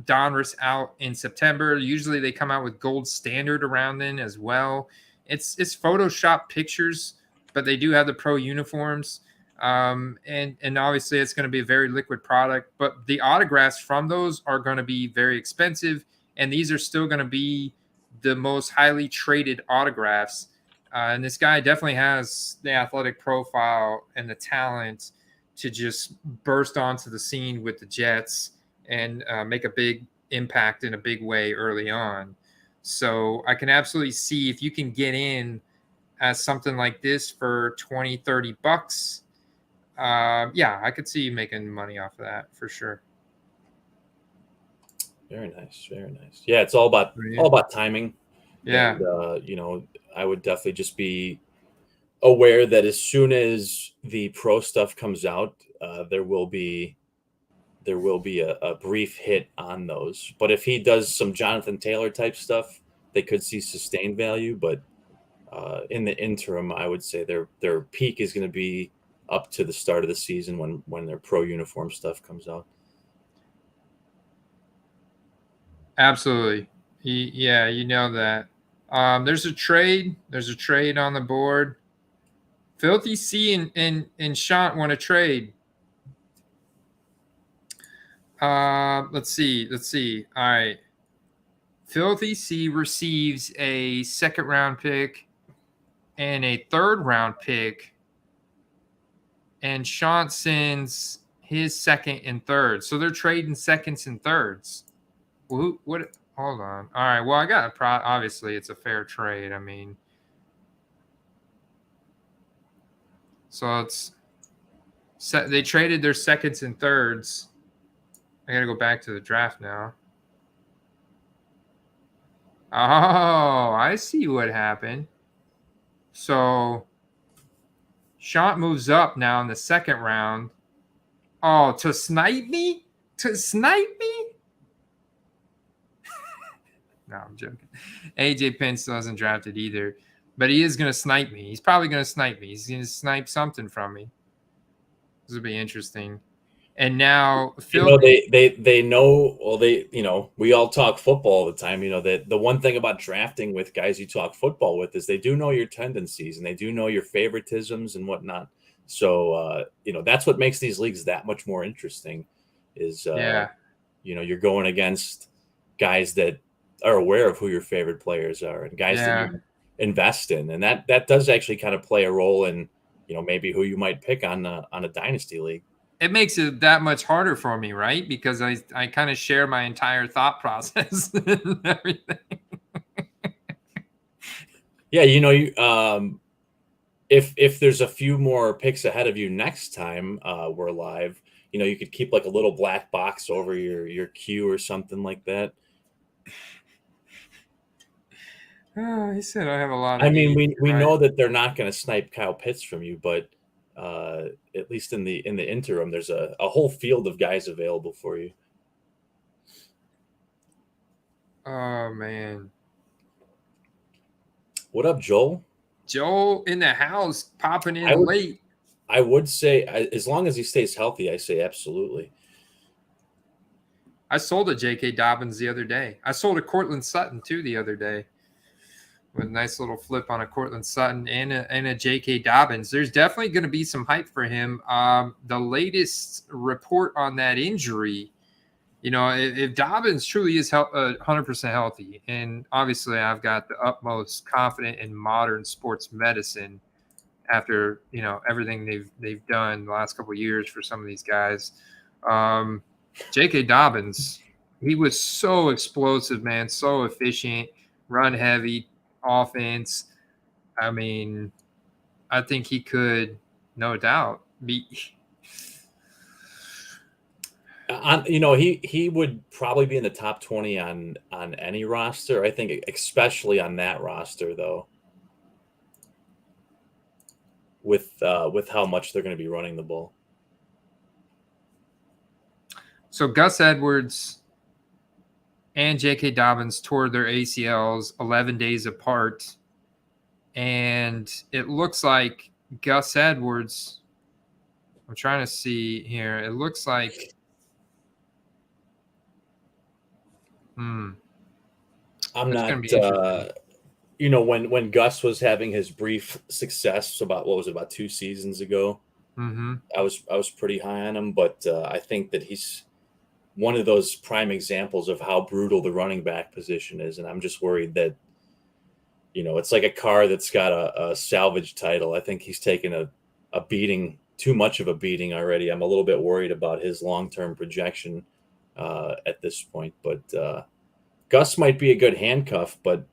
Donruss out in September, usually they come out with gold standard around then as well. It's Photoshop pictures, but they do have the pro uniforms. And obviously it's going to be a very liquid product, but the autographs from those are going to be very expensive. And these are still going to be the most highly traded autographs. And this guy definitely has the athletic profile and the talent to just burst onto the scene with the Jets and make a big impact in a big way early on. So I can absolutely see if you can get in as something like this for $20-30. Yeah, I could see you making money off of that for sure. Very nice, very nice. Yeah, it's all about timing. Yeah. And, I would definitely just be aware that as soon as the pro stuff comes out, there will be a brief hit on those. But if he does some Jonathan Taylor type stuff, they could see sustained value. But in the interim, I would say their peak is going to be up to the start of the season when their pro uniform stuff comes out. Absolutely. Yeah, you know that. There's a trade. There's a trade on the board. Filthy C and Shant want to trade. Let's see. All right. Filthy C receives a 2nd round pick and a 3rd round pick. And Shant sends his 2nd and 3rd. So they're trading 2nds and 3rds. What? Hold on. All right. Well, I got obviously it's a fair trade. I mean, so they traded their 2nds and 3rds. I got to go back to the draft now. Oh, I see what happened. So Shant moves up now in the 2nd round. Oh, to snipe me? To snipe me? No, I'm joking. AJ Penn still hasn't drafted either, but he is going to snipe me. He's probably going to snipe me. He's going to snipe something from me. This will be interesting. And now, Phil, they know. Well, we all talk football all the time. That the one thing about drafting with guys you talk football with is they do know your tendencies and they do know your favoritisms and whatnot. So that's what makes these leagues that much more interesting. Is you're going against guys that are aware of who your favorite players are and guys that you invest in, and that does actually kind of play a role in maybe who you might pick on a dynasty league. It makes it that much harder for me, right? Because I kind of share my entire thought process and everything. Yeah, if there's a few more picks ahead of you next time we're live, you could keep like a little black box over your queue or something like that. He said I have a lot of I mean, hate, we right? know that they're not going to snipe Kyle Pitts from you, but at least in the interim, there's a whole field of guys available for you. Oh man. What up, Joel? Joel in the house, popping in late. I would say, as long as he stays healthy, I say absolutely. I sold a J.K. Dobbins the other day. I sold a Cortland Sutton too the other day, with a nice little flip on a Cortland Sutton and a J.K. Dobbins. There's definitely going to be some hype for him. The latest report on that injury, if Dobbins truly is 100% healthy, and obviously I've got the utmost confidence in modern sports medicine after everything they've done the last couple of years for some of these guys. J.K. Dobbins, he was so explosive, man, so efficient, run heavy offense. I mean, I think he could, no doubt, be. He would probably be in the top 20 on any roster. I think, especially on that roster, though, with how much they're going to be running the ball. So Gus Edwards and J.K. Dobbins tore their ACLs 11 days apart, and it looks like Gus Edwards. I'm trying to see here. It looks like. I'm not. When Gus was having his brief success about 2 seasons ago, I was pretty high on him, but I think that he's one of those prime examples of how brutal the running back position is, and I'm just worried that it's like a car that's got a salvage title. I think he's taken a beating, too much of a beating already. I'm a little bit worried about his long-term projection at this point, but Gus might be a good handcuff, but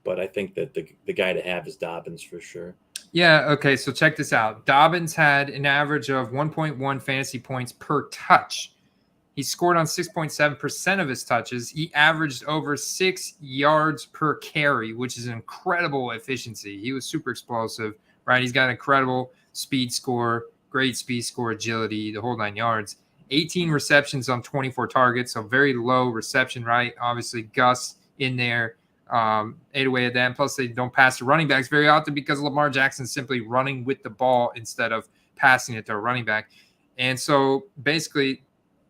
I think that the guy to have is Dobbins for sure. Yeah, okay, so check this out. Dobbins had an average of 1.1 fantasy points per touch. He scored on 6.7% of his touches. He averaged over 6 yards per carry, which is an incredible efficiency. He was super explosive, right? He's got an incredible speed score, great speed score, agility, the whole 9 yards. 18 receptions on 24 targets, so very low reception, right? Obviously, Gus in there ate away at that. And plus, they don't pass to running backs very often because Lamar Jackson's simply running with the ball instead of passing it to a running back. And so basically,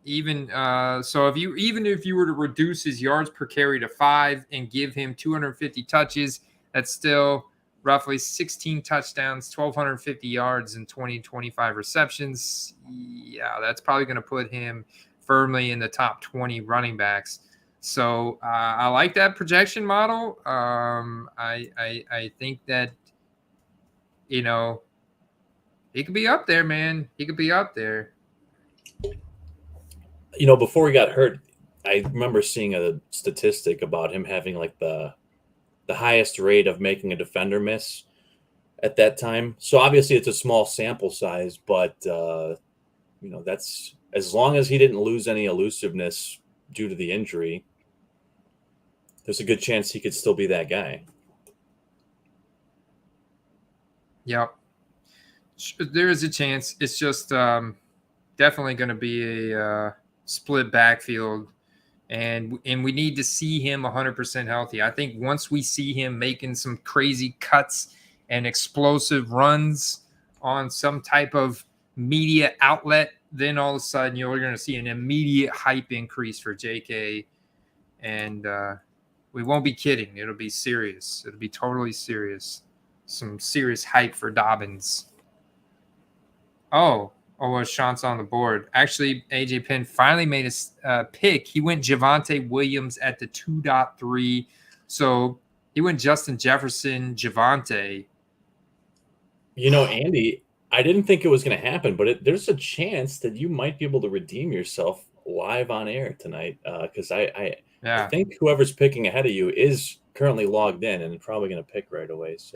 even if you were to reduce his yards per carry to 5 and give him 250 touches, that's still roughly 16 touchdowns, 1,250 yards, and 25 receptions. Yeah, that's probably going to put him firmly in the top 20 running backs. So I like that projection model. I think that, he could be up there, man. He could be up there. Before he got hurt, I remember seeing a statistic about him having like the highest rate of making a defender miss at that time. So obviously it's a small sample size, but that's as long as he didn't lose any elusiveness due to the injury, there's a good chance he could still be that guy. Yep. There is a chance. It's just definitely going to be a split backfield, and we need to see him 100% healthy. I think once we see him making some crazy cuts and explosive runs on some type of media outlet, then all of a sudden you're going to see an immediate hype increase for JK, and we won't be kidding. It'll be serious. It'll be totally serious. Some serious hype for Dobbins. Oh, Sean's on the board. Actually, AJ Penn finally made a pick. He went Javonte Williams at the 2.3. So he went Justin Jefferson, Javonte. Andy, I didn't think it was going to happen, but there's a chance that you might be able to redeem yourself live on air tonight, because I think whoever's picking ahead of you is currently logged in and probably going to pick right away. So.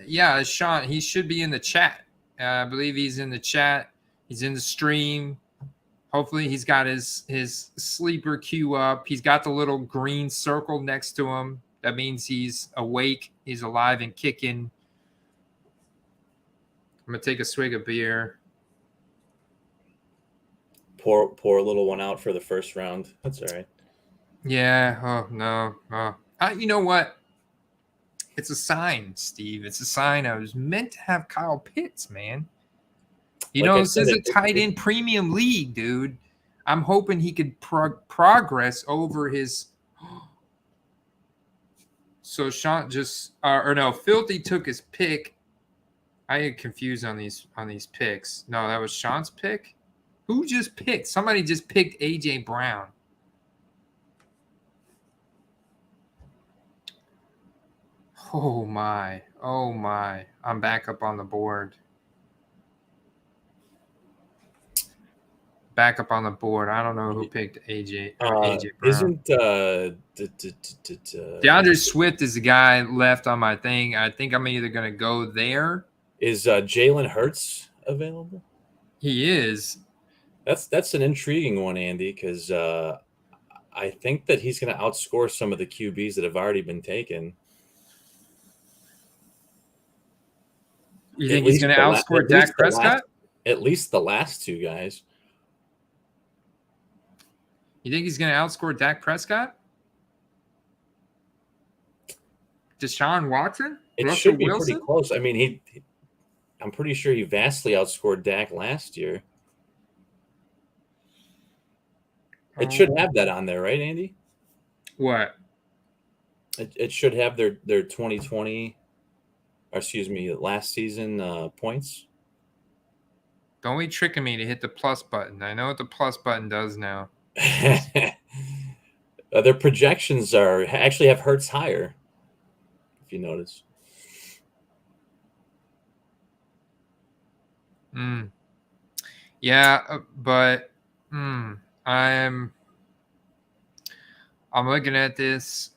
Yeah, Sean, he should be in the chat. I believe he's in the chat. He's in the stream. Hopefully he's got his sleeper queue up. He's got the little green circle next to him. That means he's awake. He's alive and kicking. I'm going to take a swig of beer. Pour a little one out for the first round. That's all right. Yeah. Oh, no. Oh. You know what? It's a sign, Steve. It's a sign. I was meant to have Kyle Pitts, man. You know, this is a tight end premium league, dude. I'm hoping he could progress over his. So Sean just, or no, Filthy took his pick. I get confused on these picks. No, that was Sean's pick. Who just picked? Somebody just picked AJ Brown. Oh my. I'm back up on the board. I don't know who picked AJ Brown. Isn't DeAndre Swift is the guy left on my thing. I think I'm either going to go there. Is Jalen Hurts available? He is. That's an intriguing one, Andy, because I think that he's going to outscore some of the QBs that have already been taken. You think he's going to outscore Dak Prescott? At least the last two guys. You think he's going to outscore Dak Prescott? Deshaun Watson? It Russell should be Wilson? pretty close. I mean, I'm pretty sure he vastly outscored Dak last year. It should have that on there, right, Andy? What? It should have their 2020, or excuse me, last season points. Don't be tricking me to hit the plus button. I know what the plus button does now. Their projections actually have Hurts higher, if you notice. Yeah, but I'm looking at this.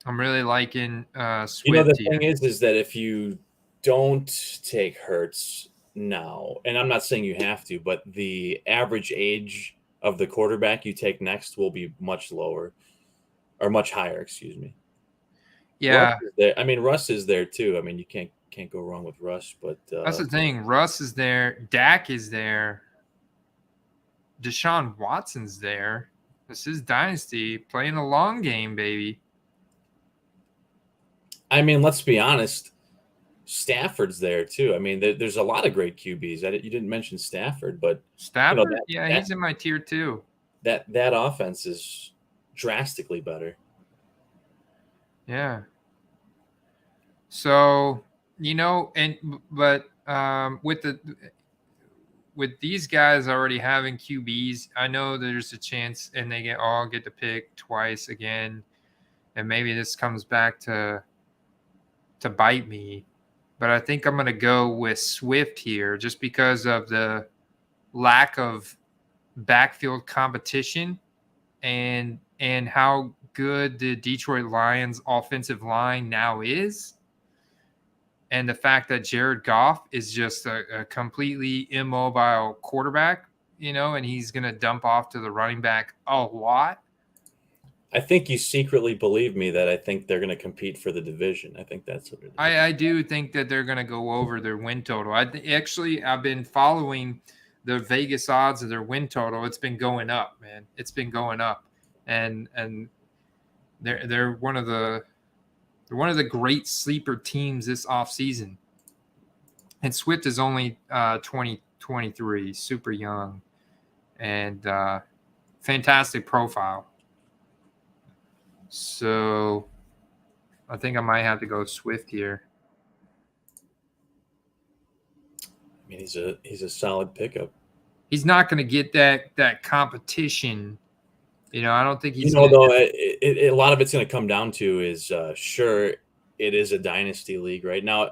I'm really liking Swift. You know, the thing is that if you don't take Hurts now, and I'm not saying you have to, but the average age of the quarterback you take next will be much lower or much higher, excuse me. Yeah. Russ is there too. I mean, you can't go wrong with Russ, but that's the thing. Russ is there. Dak is there. Deshaun Watson's there. This is Dynasty, playing the long game, baby. I mean, let's be honest. Stafford's there too. I mean, there's a lot of great QBs. You didn't mention Stafford, but Stafford, he's in my tier 2. That offense is drastically better. Yeah. So but with these guys already having QBs, I know there's a chance, and they all get to pick twice again, and maybe this comes back to bite me. But I think I'm going to go with Swift here just because of the lack of backfield competition and how good the Detroit Lions offensive line now is. And the fact that Jared Goff is just a completely immobile quarterback, and he's going to dump off to the running back a lot. I think you secretly believe me that I think they're going to compete for the division. I think that's what it is. I do think that they're going to go over their win total. I've been following the Vegas odds of their win total. It's been going up, man. It's been going up, and they're one of the great sleeper teams this offseason. And Swift is only 23, super young, and fantastic profile. So I think I might have to go Swift here. I mean, he's a solid pickup. He's not going to get that competition. I don't think he's. A lot of it's going to come down to is sure it is a dynasty league right now.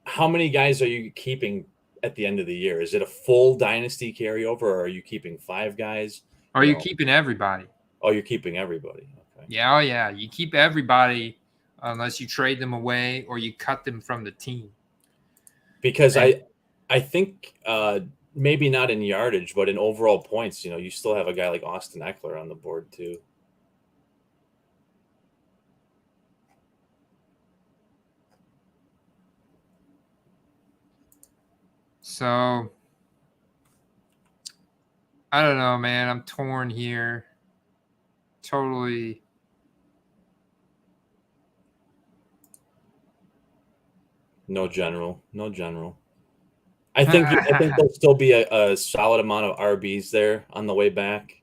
How many guys are you keeping at the end of the year? Is it a full dynasty carryover, or are you keeping 5 guys? Are you keeping everybody? Oh, you're keeping everybody. Okay. Yeah, oh yeah. You keep everybody unless you trade them away or you cut them from the team. Because I think maybe not in yardage, but in overall points, you still have a guy like Austin Eckler on the board too. So I don't know, man. I'm torn here. Totally. No general. I think there'll still be a solid amount of RBs there on the way back.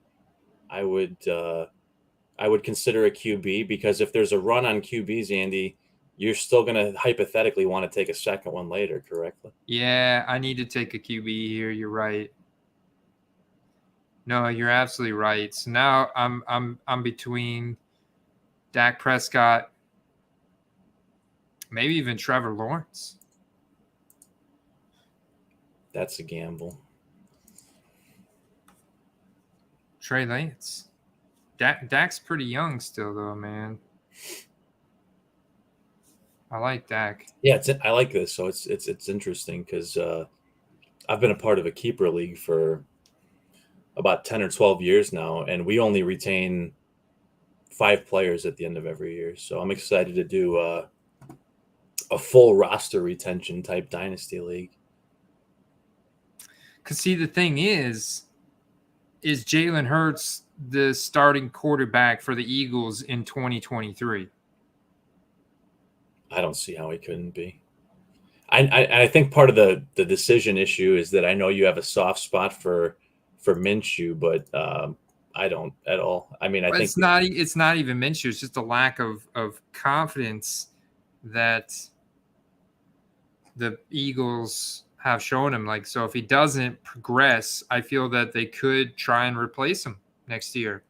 I would consider a QB, because if there's a run on QBs, Andy, you're still going to hypothetically want to take a second one later, correctly? Yeah, I need to take a QB here. You're right. No, you're absolutely right. So now I'm between Dak Prescott, maybe even Trevor Lawrence. That's a gamble. Trey Lance. Dak's pretty young still, though, man. I like Dak. Yeah, I like this. So it's interesting because I've been a part of a keeper league for about 10 or 12 years now, and we only retain 5 players at the end of every year. So I'm excited to do a full roster retention type dynasty league. Because see, the thing is Jalen Hurts the starting quarterback for the Eagles in 2023? I don't see how he couldn't be. I think part of the decision issue is that I know you have a soft spot for Minshew, but I don't at all. I mean, I think it's not even Minshew. It's just a lack of confidence that the Eagles have shown him. Like, so if he doesn't progress, I feel that they could try and replace him next year.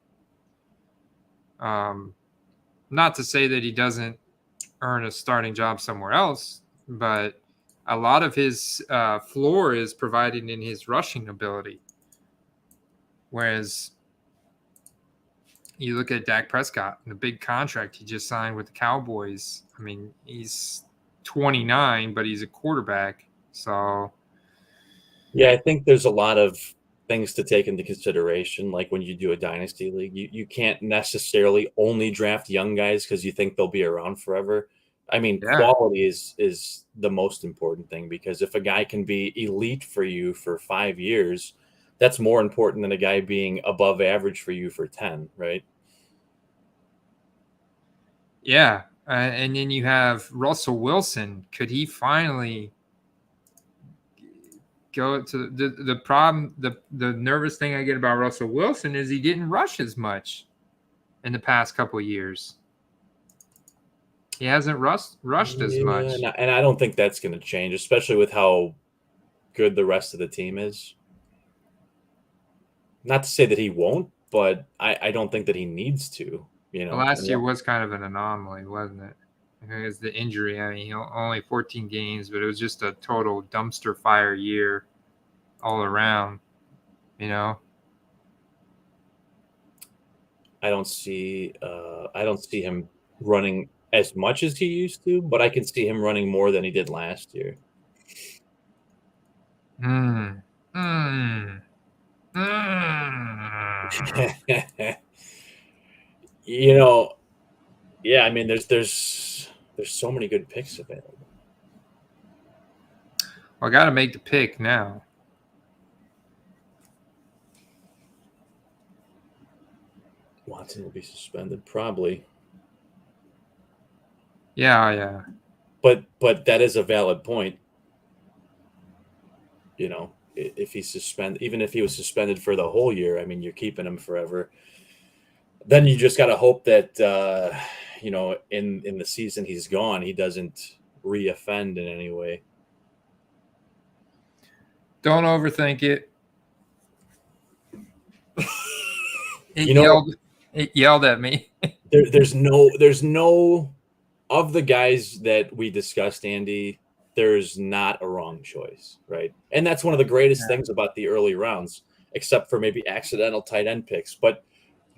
Not to say that he doesn't earn a starting job somewhere else, but a lot of his floor is provided in his rushing ability. Whereas you look at Dak Prescott, the big contract he just signed with the Cowboys. I mean, he's 29, but he's a quarterback. So, yeah, I think there's a lot of things to take into consideration. Like when you do a dynasty league, you can't necessarily only draft young guys because you think they'll be around forever. I mean, quality is the most important thing, because if a guy can be elite for you for 5 years, that's more important than a guy being above average for you for 10, right? Yeah. And then you have Russell Wilson. Could he finally go to the problem? The nervous thing I get about Russell Wilson is he didn't rush as much in the past couple of years. He hasn't rushed as much. And I don't think that's going to change, especially with how good the rest of the team is. Not to say that he won't, but I don't think that he needs to. Last year was kind of an anomaly, wasn't it? It was the injury. I mean, only 14 games, but it was just a total dumpster fire year all around. I don't see him running as much as he used to, but I can see him running more than he did last year. Yeah, I mean, there's so many good picks available. Well, I got to make the pick now. Watson will be suspended, probably. Yeah. But that is a valid point. If he's suspended, even if he was suspended for the whole year, I mean, you're keeping him forever. Then you just got to hope that, in the season he's gone, he doesn't reoffend in any way. Don't overthink it. It yelled at me. There's no of the guys that we discussed, Andy, there's not a wrong choice, right? And that's one of the greatest things about the early rounds, except for maybe accidental tight end picks. But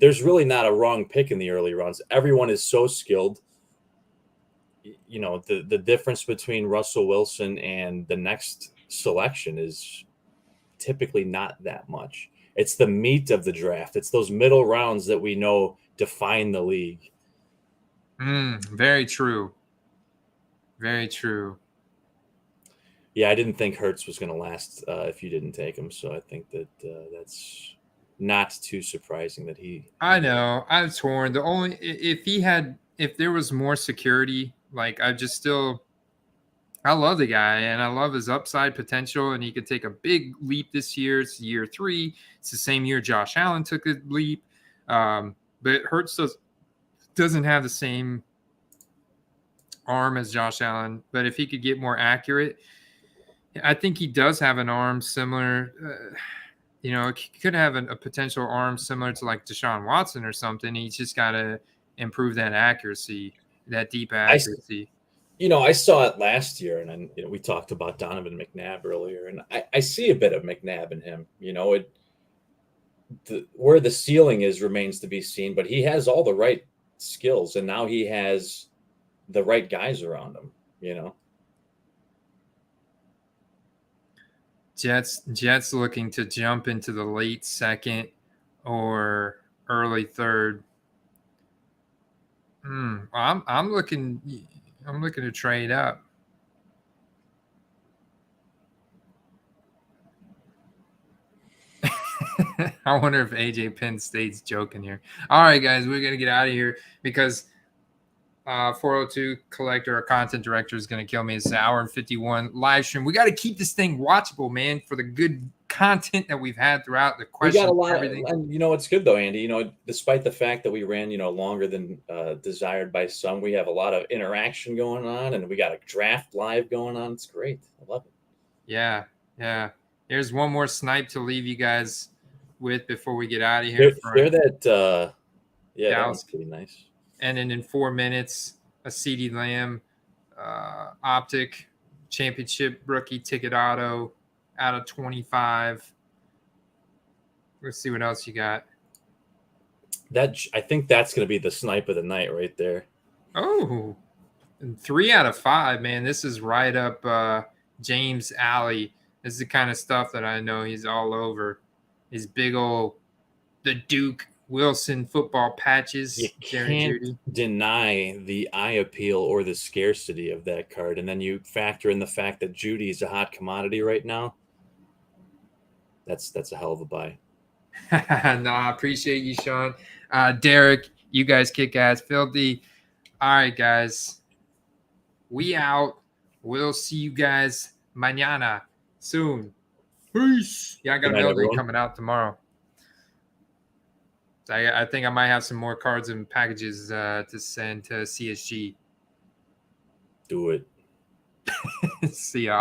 there's really not a wrong pick in the early rounds. Everyone is so skilled. You know, the difference between Russell Wilson and the next selection is typically not that much. It's the meat of the draft. It's those middle rounds that we know define the league. Very true. Very true. Yeah, I didn't think Hurts was going to last if you didn't take him. So I think that that's not too surprising that he. I know. I'm torn. The only if there was more security, like I love the guy and I love his upside potential, and he could take a big leap this year. It's year 3. It's the same year Josh Allen took a leap, but Hurts doesn't have the same arm as Josh Allen. But if he could get more accurate, I think he does have an arm similar. He could have a potential arm similar to like Deshaun Watson or something. He's just got to improve that accuracy, that deep accuracy. I saw it last year, and then we talked about Donovan McNabb earlier, and I see a bit of McNabb in him. Where the ceiling is remains to be seen, but he has all the right skills, and now he has the right guys around him. Jets looking to jump into the late second or early third. I'm looking to trade up. I wonder if AJ Penn State's joking here. All right, guys, we're gonna get out of here because 402 collector or content director is going to kill me. It's an hour and 51 live stream. We got to keep this thing watchable, man, for the good content that we've had throughout the question. We got a lot everything. It's good though, Andy. Despite the fact that we ran, longer than desired by some, we have a lot of interaction going on, and we got a draft live going on. It's great. I love it. Yeah. Here's one more snipe to leave you guys with before we get out of here. That was pretty nice. And then in 4 minutes, a CeeDee Lamb optic championship rookie ticket auto out of 25. Let's see what else you got. I think that's going to be the snipe of the night right there. Oh, 3 out of 5, man. This is right up James' alley. This is the kind of stuff that I know he's all over. His big old, the Duke Wilson football patches. You can't deny the eye appeal or the scarcity of that card. And then you factor in the fact that Judy is a hot commodity right now. That's a hell of a buy. No, I appreciate you, Sean. Derek, you guys kick ass. Filthy. All right, guys. We out. We'll see you guys mañana soon. Peace. Yeah, I got a mail day coming out tomorrow. I think I might have some more cards and packages to send to CSG. Do it. See y'all.